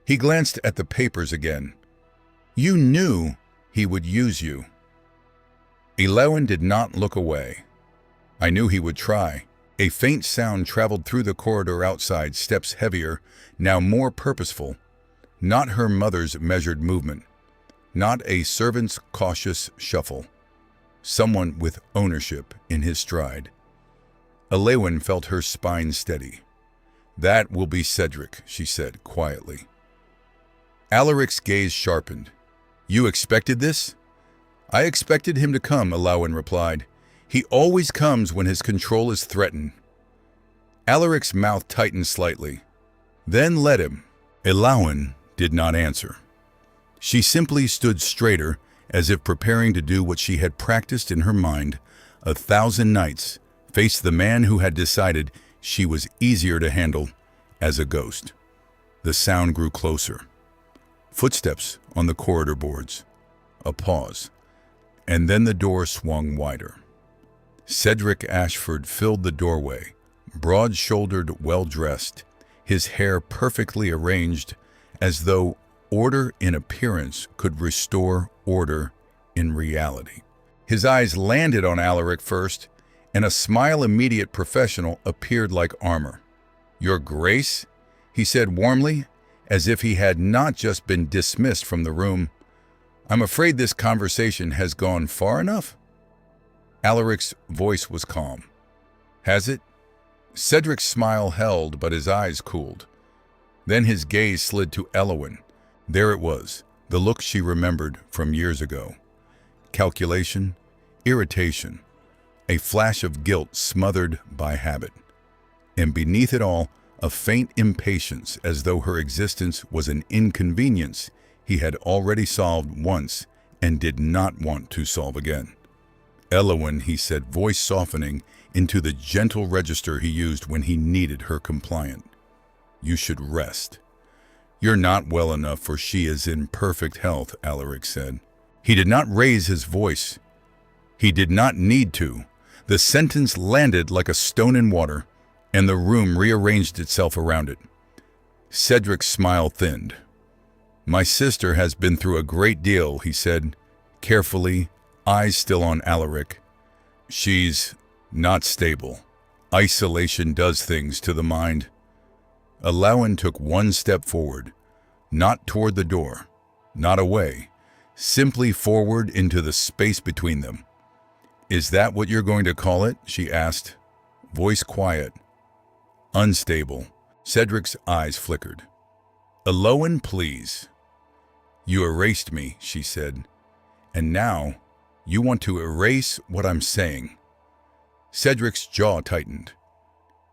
He glanced at the papers again. "You knew he would use you." Elowen did not look away. "I knew he would try." A faint sound traveled through the corridor outside, steps heavier, now more purposeful. Not her mother's measured movement. Not a servant's cautious shuffle. Someone with ownership in his stride. Elowen felt her spine steady. "That will be Cedric," she said quietly. Alaric's gaze sharpened. "You expected this?" "I expected him to come," Elowen replied. "He always comes when his control is threatened." Alaric's mouth tightened slightly. "Then let him." Elowen did not answer. She simply stood straighter, as if preparing to do what she had practiced in her mind 1,000 nights, face the man who had decided she was easier to handle as a ghost. The sound grew closer. Footsteps on the corridor boards. A pause. And then the door swung wider. Cedric Ashford filled the doorway, broad-shouldered, well-dressed, his hair perfectly arranged, as though order in appearance could restore order in reality. His eyes landed on Alaric first, and a smile immediate professional appeared like armor. "Your Grace?" he said warmly, as if he had not just been dismissed from the room. "I'm afraid this conversation has gone far enough." Alaric's voice was calm. "Has it?" Cedric's smile held, but his eyes cooled. Then his gaze slid to Elowen. There it was, the look she remembered from years ago. Calculation, irritation, a flash of guilt smothered by habit. And beneath it all, a faint impatience, as though her existence was an inconvenience he had already solved once and did not want to solve again. "Elowen," he said, voice softening into the gentle register he used when he needed her compliant. "You should rest." "You're not well enough, for she is in perfect health," Alaric said. He did not raise his voice. He did not need to. The sentence landed like a stone in water, and the room rearranged itself around it. Cedric's smile thinned. "My sister has been through a great deal," he said, carefully, eyes still on Alaric. "She's not stable. Isolation does things to the mind." Elowen took one step forward, not toward the door, not away, simply forward into the space between them. "Is that what you're going to call it?" she asked, voice quiet. "Unstable." Cedric's eyes flickered. "Elowen, please." "You erased me," she said, "and now you want to erase what I'm saying." Cedric's jaw tightened.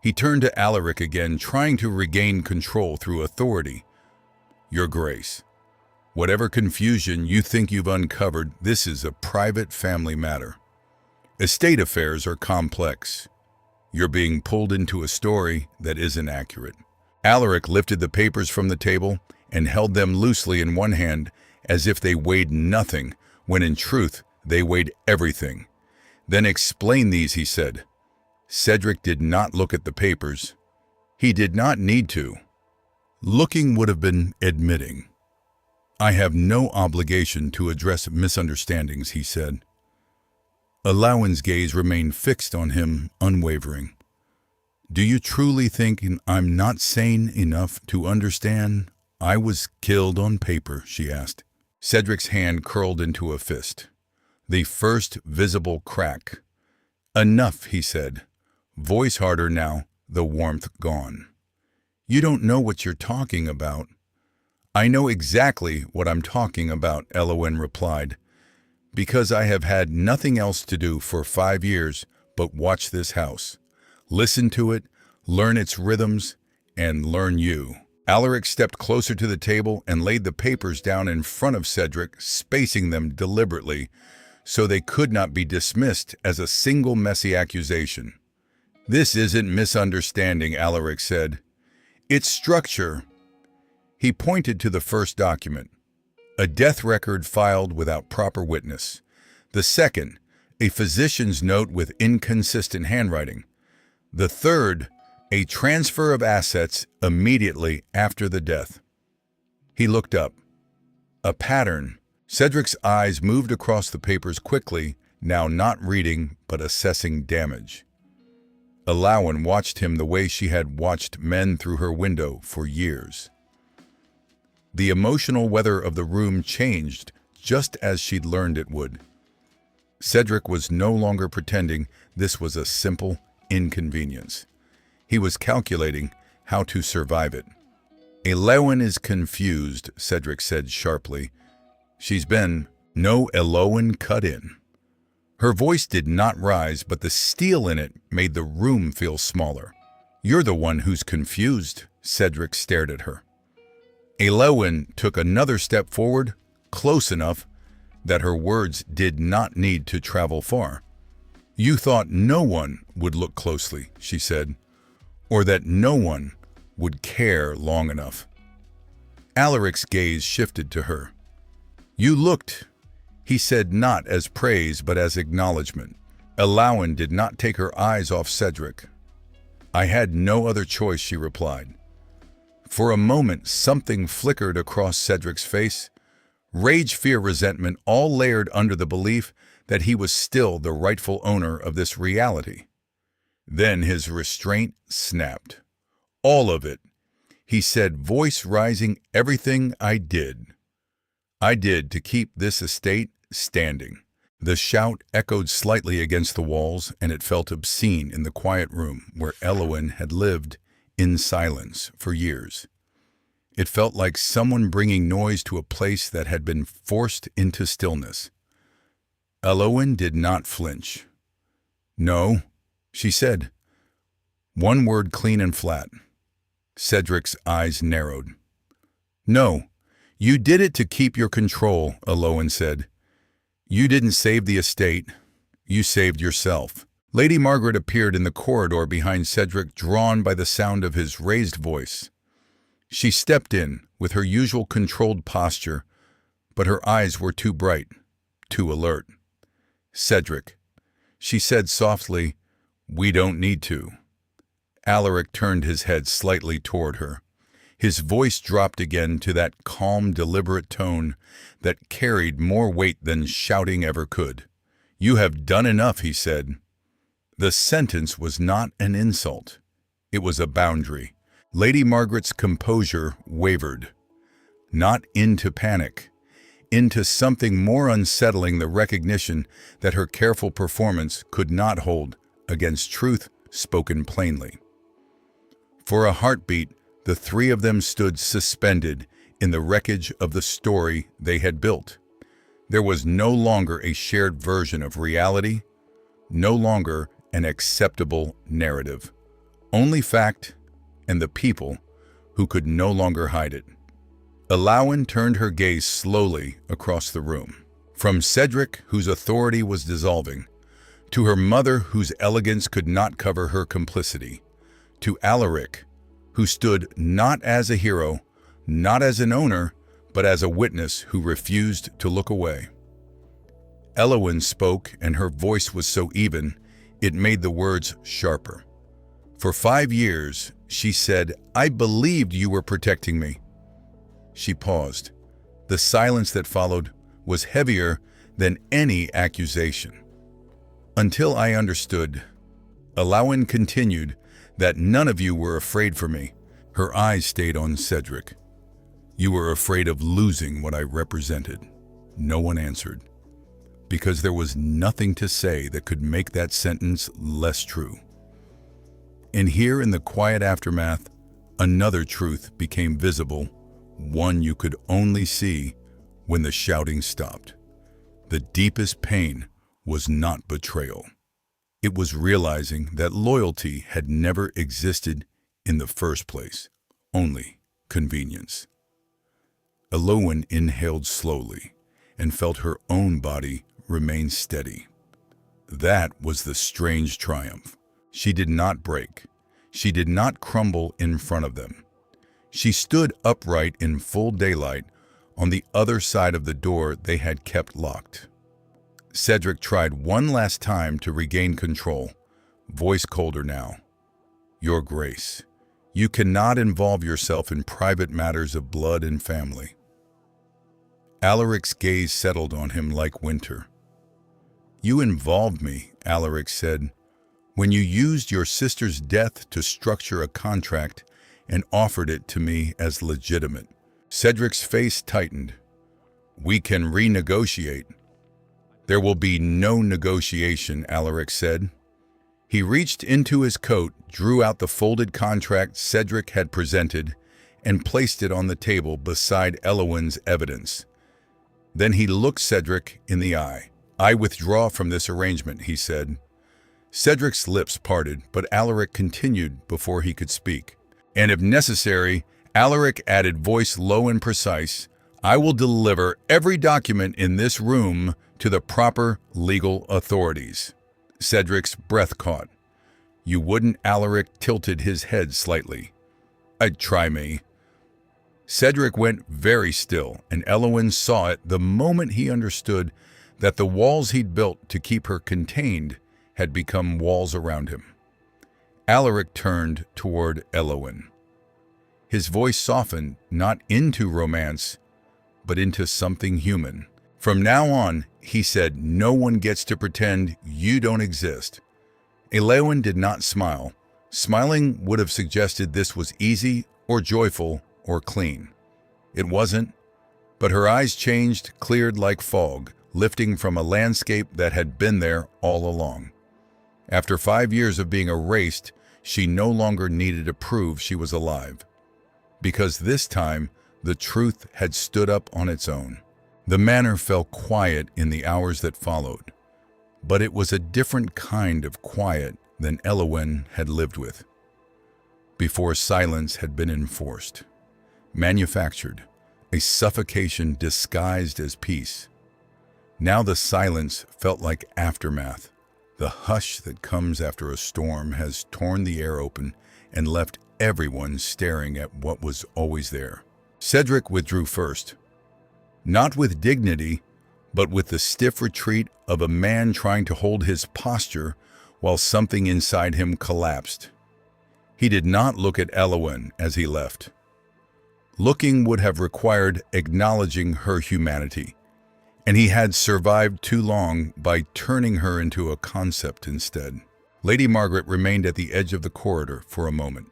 He turned to Alaric again, trying to regain control through authority. "Your Grace, whatever confusion you think you've uncovered, this is a private family matter. Estate affairs are complex. You're being pulled into a story that isn't accurate." Alaric lifted the papers from the table and held them loosely in one hand, as if they weighed nothing, when in truth they weighed everything. "Then explain these," he said. Cedric did not look at the papers. He did not need to. Looking would have been admitting. "I have no obligation to address misunderstandings," he said. Elowen's gaze remained fixed on him, unwavering. "Do you truly think I'm not sane enough to understand I was killed on paper?" she asked. Cedric's hand curled into a fist. The first visible crack. "Enough," he said, voice harder now, the warmth gone. "You don't know what you're talking about." "I know exactly what I'm talking about," Elowen replied, "because I have had nothing else to do for 5 years but watch this house, listen to it, learn its rhythms, and learn you." Alaric stepped closer to the table and laid the papers down in front of Cedric, spacing them deliberately so they could not be dismissed as a single messy accusation. "This isn't misunderstanding," Alaric said. "It's structure." He pointed to the first document, a death record filed without proper witness. The second, a physician's note with inconsistent handwriting. The third, a transfer of assets immediately after the death. He looked up. A pattern. Cedric's eyes moved across the papers quickly, now not reading but assessing damage. Elowen watched him the way she had watched men through her window for years. The emotional weather of the room changed just as she'd learned it would. Cedric was no longer pretending this was a simple inconvenience. He was calculating how to survive it. "Elowen is confused," Cedric said sharply. "She's been..." "No." Elowen cut in. Her voice did not rise, but the steel in it made the room feel smaller. "You're the one who's confused." Cedric stared at her. Elowen took another step forward, close enough that her words did not need to travel far. "You thought no one would look closely," she said, "or that no one would care long enough." Alaric's gaze shifted to her. "You looked," he said, not as praise but as acknowledgement. Elowen did not take her eyes off Cedric. "I had no other choice," she replied. For a moment, something flickered across Cedric's face. Rage, fear, resentment, all layered under the belief that he was still the rightful owner of this reality. Then his restraint snapped. All of it, he said, voice rising. Everything I did to keep this estate standing. The shout echoed slightly against the walls, and it felt obscene in the quiet room where Elowen had lived in silence for years. It felt like someone bringing noise to a place that had been forced into stillness. Elowen did not flinch. "No," she said. One word, clean and flat. Cedric's eyes narrowed. "No, you did it to keep your control," Elowen said. "You didn't save the estate. You saved yourself." Lady Margaret appeared in the corridor behind Cedric, drawn by the sound of his raised voice. She stepped in with her usual controlled posture, but her eyes were too bright, too alert. "Cedric," she said softly, "we don't need to." Alaric turned his head slightly toward her. His voice dropped again to that calm, deliberate tone that carried more weight than shouting ever could. "You have done enough," he said. The sentence was not an insult. It was a boundary. Lady Margaret's composure wavered. Not into panic, into something more unsettling, the recognition that her careful performance could not hold against truth spoken plainly. For a heartbeat, the three of them stood suspended in the wreckage of the story they had built. There was no longer a shared version of reality, no longer an acceptable narrative. Only fact and the people who could no longer hide it. Elowen turned her gaze slowly across the room. From Cedric, whose authority was dissolving, to her mother, whose elegance could not cover her complicity, to Alaric, who stood not as a hero, not as an owner, but as a witness who refused to look away. Elowen spoke, and her voice was so even, it made the words sharper. "For 5 years, she said, I believed you were protecting me." She paused. The silence that followed was heavier than any accusation. "Until I understood," Elowen continued, "that none of you were afraid for me." Her eyes stayed on Cedric. "You were afraid of losing what I represented." No one answered, because there was nothing to say that could make that sentence less true. And here in the quiet aftermath, another truth became visible, one you could only see when the shouting stopped. The deepest pain was not betrayal. It was realizing that loyalty had never existed in the first place, only convenience. Elowen inhaled slowly and felt her own body remain steady. That was the strange triumph. She did not break. She did not crumble in front of them. She stood upright in full daylight on the other side of the door they had kept locked. Cedric tried one last time to regain control, voice colder now. "Your Grace, you cannot involve yourself in private matters of blood and family." Alaric's gaze settled on him like winter. "You involved me," Alaric said, "when you used your sister's death to structure a contract and offered it to me as legitimate." Cedric's face tightened. "We can renegotiate." "There will be no negotiation," Alaric said. He reached into his coat, drew out the folded contract Cedric had presented, and placed it on the table beside Elowen's evidence. Then he looked Cedric in the eye. "I withdraw from this arrangement," he said. Cedric's lips parted, but Alaric continued before he could speak. "And if necessary," Alaric added, voice low and precise, "I will deliver every document in this room to the proper legal authorities." Cedric's breath caught. "You wouldn't?" Alaric tilted his head slightly. "I'd try me." Cedric went very still, and Elowen saw it the moment he understood that the walls he'd built to keep her contained had become walls around him. Alaric turned toward Elowen. His voice softened, not into romance, but into something human. "From now on," he said, "no one gets to pretend you don't exist. Elowen did not smile. Smiling would have suggested this was easy or joyful or clean. It wasn't, but her eyes changed, cleared like fog, lifting from a landscape that had been there all along. After 5 years of being erased, she no longer needed to prove she was alive, because this time the truth had stood up on its own. The manor fell quiet in the hours that followed, but it was a different kind of quiet than Elowen had lived with. Before, silence had been enforced, manufactured, a suffocation disguised as peace. Now the silence felt like aftermath. The hush that comes after a storm has torn the air open and left everyone staring at what was always there. Cedric withdrew first, not with dignity, but with the stiff retreat of a man trying to hold his posture while something inside him collapsed. He did not look at Elowen as he left. Looking would have required acknowledging her humanity, and he had survived too long by turning her into a concept instead. Lady Margaret remained at the edge of the corridor for a moment.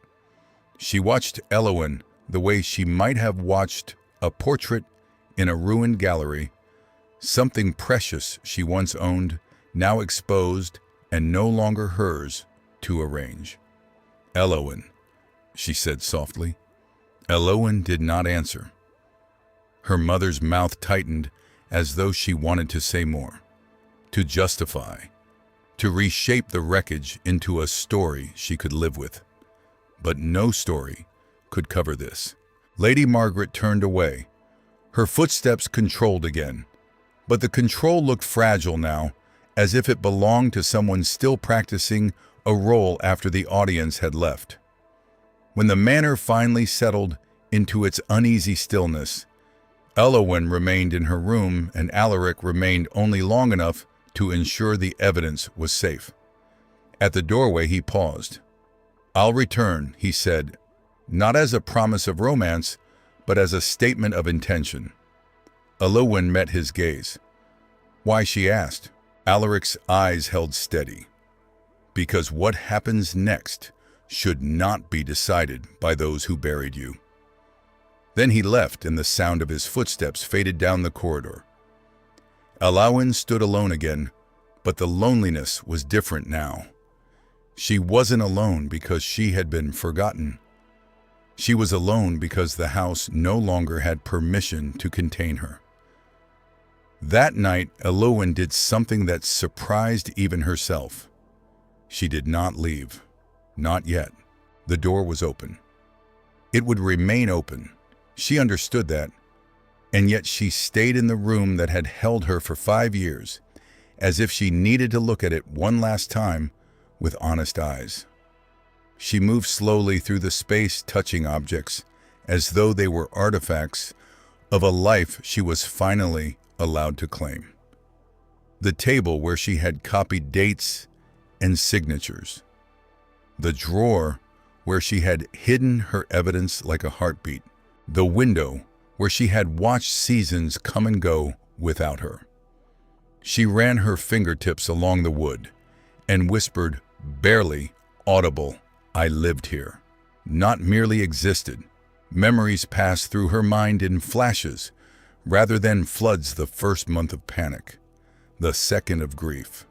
She watched Elowen the way she might have watched a portrait in a ruined gallery, something precious she once owned, now exposed and no longer hers to arrange. "Elowen," she said softly. Elowen did not answer. Her mother's mouth tightened as though she wanted to say more, to justify, to reshape the wreckage into a story she could live with. But no story could cover this. Lady Margaret turned away. Her footsteps controlled again, but the control looked fragile now, as if it belonged to someone still practicing a role after the audience had left. When the manor finally settled into its uneasy stillness, Elowen remained in her room and Alaric remained only long enough to ensure the evidence was safe. At the doorway he paused. "I'll return," he said, not as a promise of romance, but as a statement of intention. Elowen met his gaze. "Why?" she asked. Alaric's eyes held steady. "Because what happens next should not be decided by those who buried you." Then he left, and the sound of his footsteps faded down the corridor. Elowen stood alone again, but the loneliness was different now. She wasn't alone because she had been forgotten. She was alone because the house no longer had permission to contain her. That night, Elowen did something that surprised even herself. She did not leave. Not yet. The door was open. It would remain open. She understood that, and yet she stayed in the room that had held her for 5 years, as if she needed to look at it one last time with honest eyes. She moved slowly through the space, touching objects, as though they were artifacts of a life she was finally allowed to claim. The table where she had copied dates and signatures. The drawer where she had hidden her evidence like a heartbeat. The window where she had watched seasons come and go without her. She ran her fingertips along the wood and whispered, barely audible, "I lived here," not merely existed. Memories passed through her mind in flashes, rather than floods. The first month of panic, the second of grief,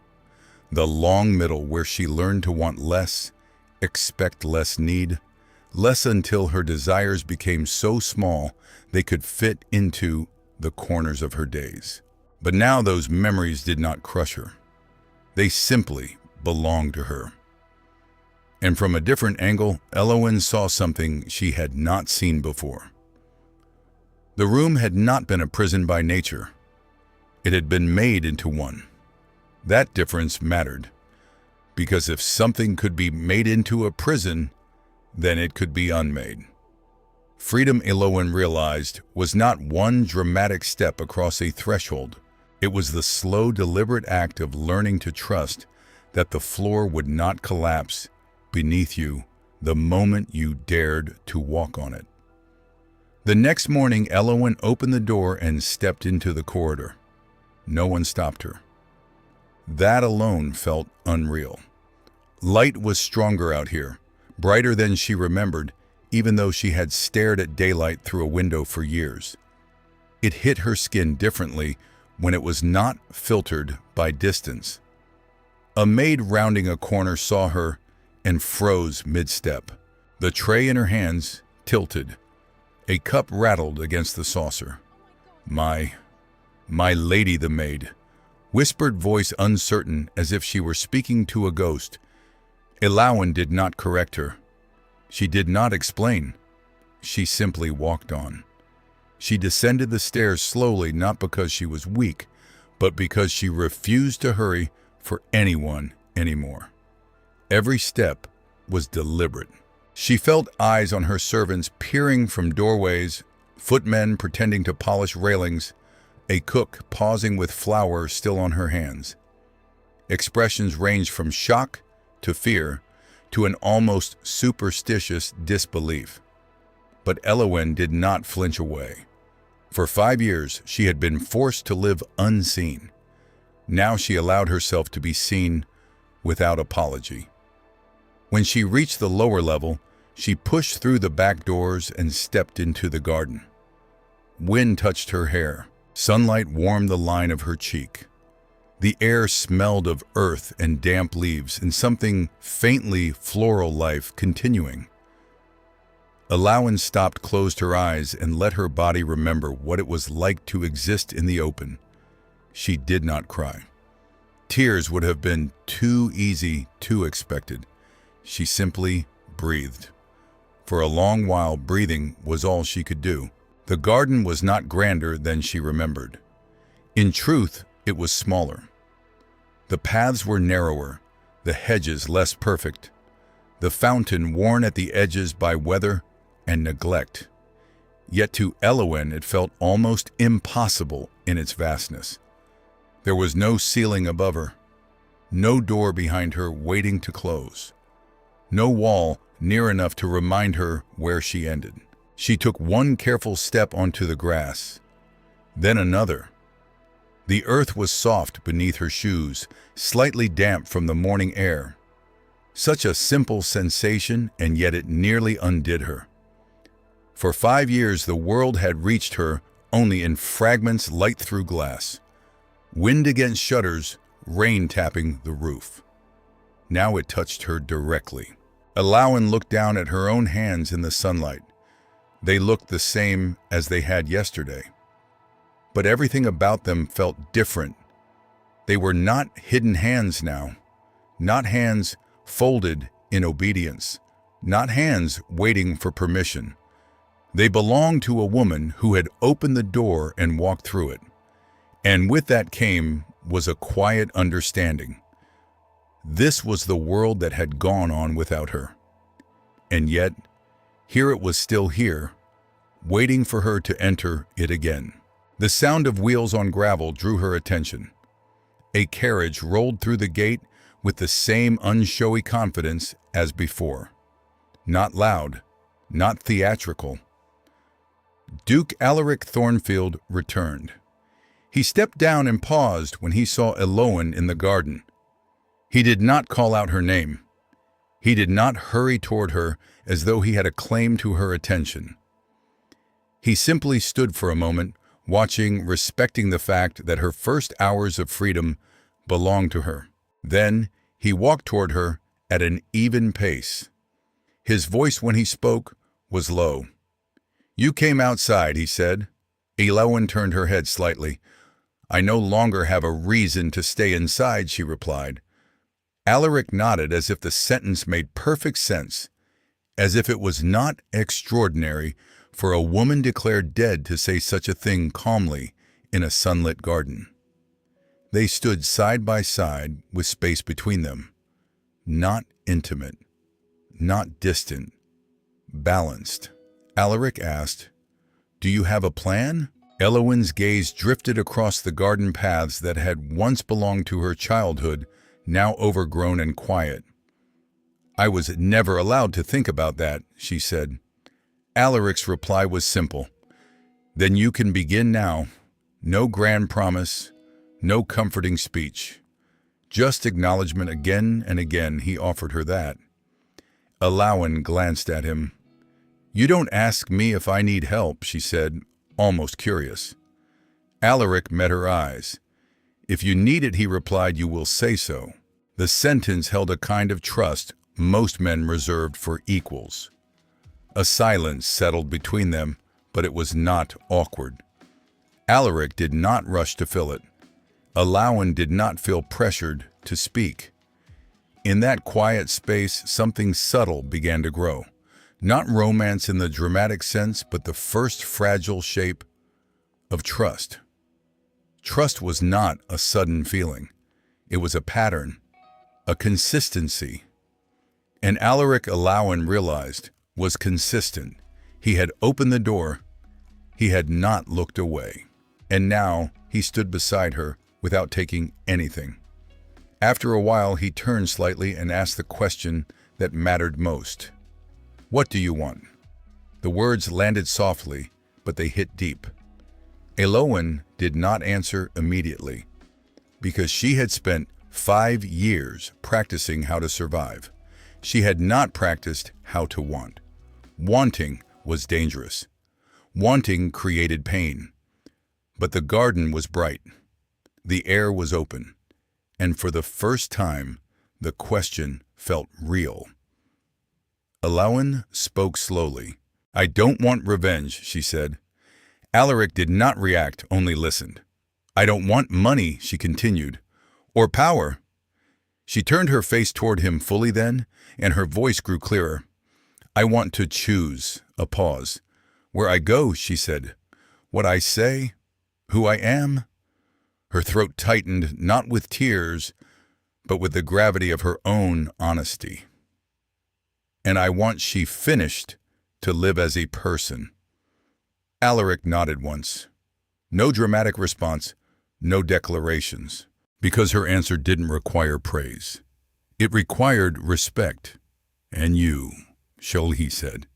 the long middle where she learned to want less, expect less, need less, until her desires became so small they could fit into the corners of her days. But now those memories did not crush her. They simply belonged to her. And from a different angle, Elowen saw something she had not seen before. The room had not been a prison by nature. It had been made into one. That difference mattered, because if something could be made into a prison, then it could be unmade. Freedom, Elowen realized, was not one dramatic step across a threshold. It was the slow, deliberate act of learning to trust that the floor would not collapse beneath you the moment you dared to walk on it. The next morning, Elowen opened the door and stepped into the corridor. No one stopped her. That alone felt unreal. Light was stronger out here, brighter than she remembered, even though she had stared at daylight through a window for years. It hit her skin differently when it was not filtered by distance. A maid rounding a corner saw her and froze mid-step. The tray in her hands tilted. A cup rattled against the saucer. My lady, the maid, whispered, voice uncertain as if she were speaking to a ghost. Elowen did not correct her. She did not explain. She simply walked on. She descended the stairs slowly, not because she was weak, but because she refused to hurry for anyone anymore. Every step was deliberate. She felt eyes on her servants peering from doorways, footmen pretending to polish railings, a cook pausing with flour still on her hands. Expressions ranged from shock to fear to an almost superstitious disbelief. But Elowen did not flinch away. For 5 years, she had been forced to live unseen. Now she allowed herself to be seen without apology. When she reached the lower level, she pushed through the back doors and stepped into the garden. Wind touched her hair. Sunlight warmed the line of her cheek. The air smelled of earth and damp leaves and something faintly floral life continuing. Elowen stopped, closed her eyes, and let her body remember what it was like to exist in the open. She did not cry. Tears would have been too easy, too expected. She simply breathed. For a long while, breathing was all she could do. The garden was not grander than she remembered. In truth, it was smaller. The paths were narrower, the hedges less perfect, the fountain worn at the edges by weather and neglect. Yet to Elowen it felt almost impossible in its vastness. There was no ceiling above her, no door behind her waiting to close, no wall near enough to remind her where she ended. She took one careful step onto the grass, then another. The earth was soft beneath her shoes, slightly damp from the morning air. Such a simple sensation, and yet it nearly undid her. For 5 years the world had reached her only in fragments, light through glass, wind against shutters, rain tapping the roof. Now it touched her directly. Elowen looked down at her own hands in the sunlight. They looked the same as they had yesterday. But everything about them felt different. They were not hidden hands now, not hands folded in obedience, not hands waiting for permission. They belonged to a woman who had opened the door and walked through it. And with that came was a quiet understanding. This was the world that had gone on without her. And yet, here it was still here, waiting for her to enter it again. The sound of wheels on gravel drew her attention. A carriage rolled through the gate with the same unshowy confidence as before. Not loud, not theatrical. Duke Alaric Thornfield returned. He stepped down and paused when he saw Elowen in the garden. He did not call out her name. He did not hurry toward her as though he had a claim to her attention. He simply stood for a moment, watching, respecting the fact that her first hours of freedom belonged to her. Then he walked toward her at an even pace. His voice when he spoke was low. "You came outside," he said. Elowen turned her head slightly. "I no longer have a reason to stay inside," she replied. Alaric nodded as if the sentence made perfect sense, as if it was not extraordinary for a woman declared dead to say such a thing calmly in a sunlit garden. They stood side by side with space between them, not intimate, not distant, balanced. Alaric asked, "Do you have a plan?" Elowen's gaze drifted across the garden paths that had once belonged to her childhood, now overgrown and quiet. "I was never allowed to think about that," she said. Alaric's reply was simple. "Then you can begin now. No grand promise, no comforting speech. Just acknowledgement. Again and again he offered her that. Elowen glanced at him. "You don't ask me if I need help," she said, almost curious. Alaric met her eyes. "If you need it," he replied, "you will say so." The sentence held a kind of trust most men reserved for equals. A silence settled between them, but it was not awkward. Alaric did not rush to fill it. Elowen did not feel pressured to speak. In that quiet space, something subtle began to grow. Not romance in the dramatic sense, but the first fragile shape of trust. Trust was not a sudden feeling. It was a pattern, a consistency. And Alaric, Elowen realized, was consistent. He had opened the door. He had not looked away. And now he stood beside her without taking anything. After a while, he turned slightly and asked the question that mattered most. "What do you want?" The words landed softly, but they hit deep. Elowen did not answer immediately, because she had spent 5 years practicing how to survive. She had not practiced how to want. Wanting was dangerous. Wanting created pain. But the garden was bright. The air was open. And for the first time, the question felt real. Elowen spoke slowly. "I don't want revenge," she said. Alaric did not react, only listened. "I don't want money," she continued, "or power." She turned her face toward him fully then, and her voice grew clearer. "I want to choose." A pause. "Where I go," she said. "What I say. Who I am." Her throat tightened, not with tears, but with the gravity of her own honesty. "And I want," she finished, "to live as a person." Alaric nodded once. No dramatic response, no declarations, because her answer didn't require praise. It required respect. "And you," he said.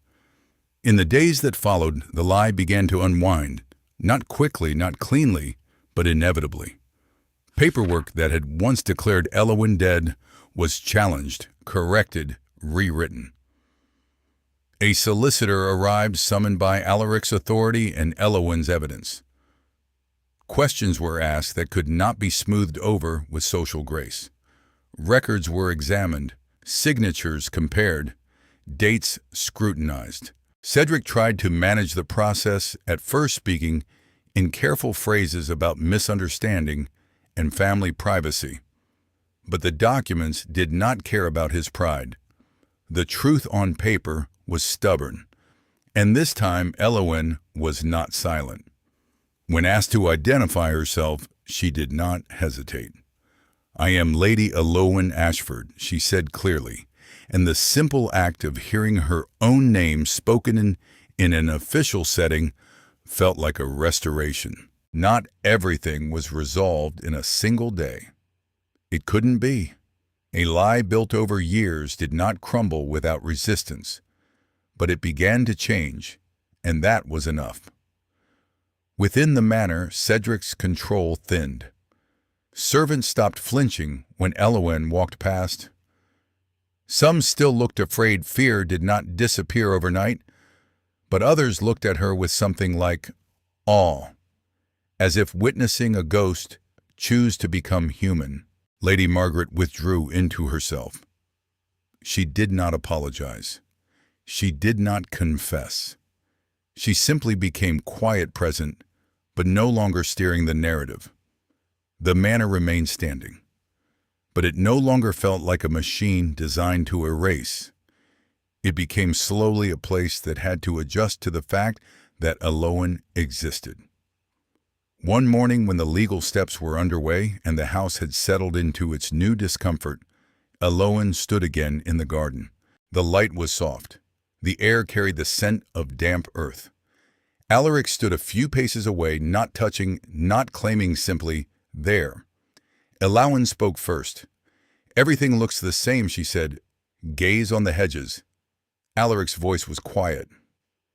In the days that followed, the lie began to unwind, not quickly, not cleanly, but inevitably. Paperwork that had once declared Elowen dead was challenged, corrected, rewritten. A solicitor arrived, summoned by Alaric's authority and Elowen's evidence. Questions were asked that could not be smoothed over with social grace. Records were examined, signatures compared, dates scrutinized. Cedric tried to manage the process, at first speaking in careful phrases about misunderstanding and family privacy. But the documents did not care about his pride. The truth on paper was stubborn, and this time Elowen was not silent. When asked to identify herself, she did not hesitate. "I am Lady Elowen Ashford," she said clearly, and the simple act of hearing her own name spoken in an official setting felt like a restoration. Not everything was resolved in a single day. It couldn't be. A lie built over years did not crumble without resistance, but it began to change, and that was enough. Within the manor, Cedric's control thinned. Servants stopped flinching when Elowen walked past. Some still looked afraid. Fear did not disappear overnight, but others looked at her with something like awe, as if witnessing a ghost choose to become human. Lady Margaret withdrew into herself. She did not apologize. She did not confess. She simply became quiet, present, but no longer steering the narrative. The manor remained standing, but it no longer felt like a machine designed to erase. It became slowly a place that had to adjust to the fact that Elowen existed. One morning, when the legal steps were underway and the house had settled into its new discomfort, Elowen stood again in the garden. The light was soft. The air carried the scent of damp earth. Alaric stood a few paces away, not touching, not claiming, simply there. Elowen spoke first. "Everything looks the same," she said. "Gaze on the hedges." Alaric's voice was quiet.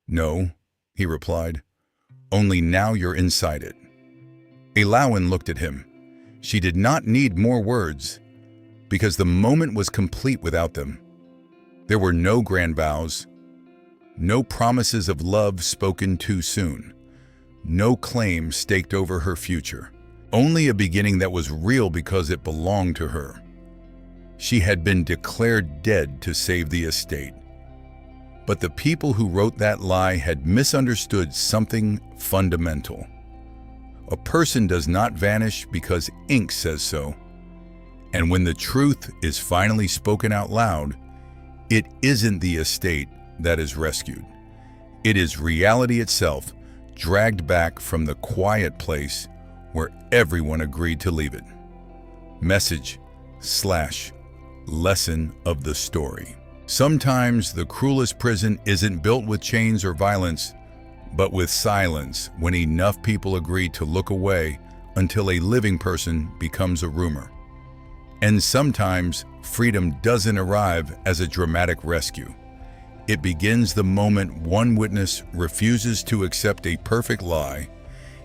"No," he replied. "Only now you're inside it." Elowen looked at him. She did not need more words. because the moment was complete without them. There were no grand vows, no promises of love spoken too soon, no claim staked over her future, only a beginning that was real because it belonged to her. She had been declared dead to save the estate. But the people who wrote that lie had misunderstood something fundamental. A person does not vanish because ink says so. And when the truth is finally spoken out loud, it isn't the estate that is rescued. It is reality itself, dragged back from the quiet place where everyone agreed to leave it. Message/lesson of the story. Sometimes the cruelest prison isn't built with chains or violence, but with silence, when enough people agree to look away until a living person becomes a rumor. And sometimes freedom doesn't arrive as a dramatic rescue. It begins the moment one witness refuses to accept a perfect lie,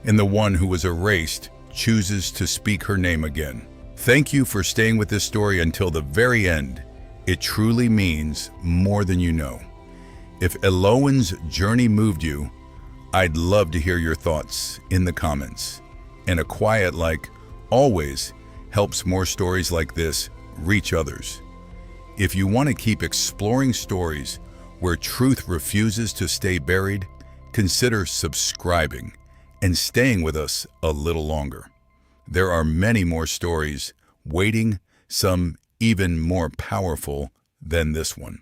and the one who was erased chooses to speak her name again. Thank you for staying with this story until the very end. It truly means more than you know. If Elowen's journey moved you, I'd love to hear your thoughts in the comments. And a quiet like always helps more stories like this reach others. If you want to keep exploring stories where truth refuses to stay buried, consider subscribing and staying with us a little longer. There are many more stories waiting, some even more powerful than this one.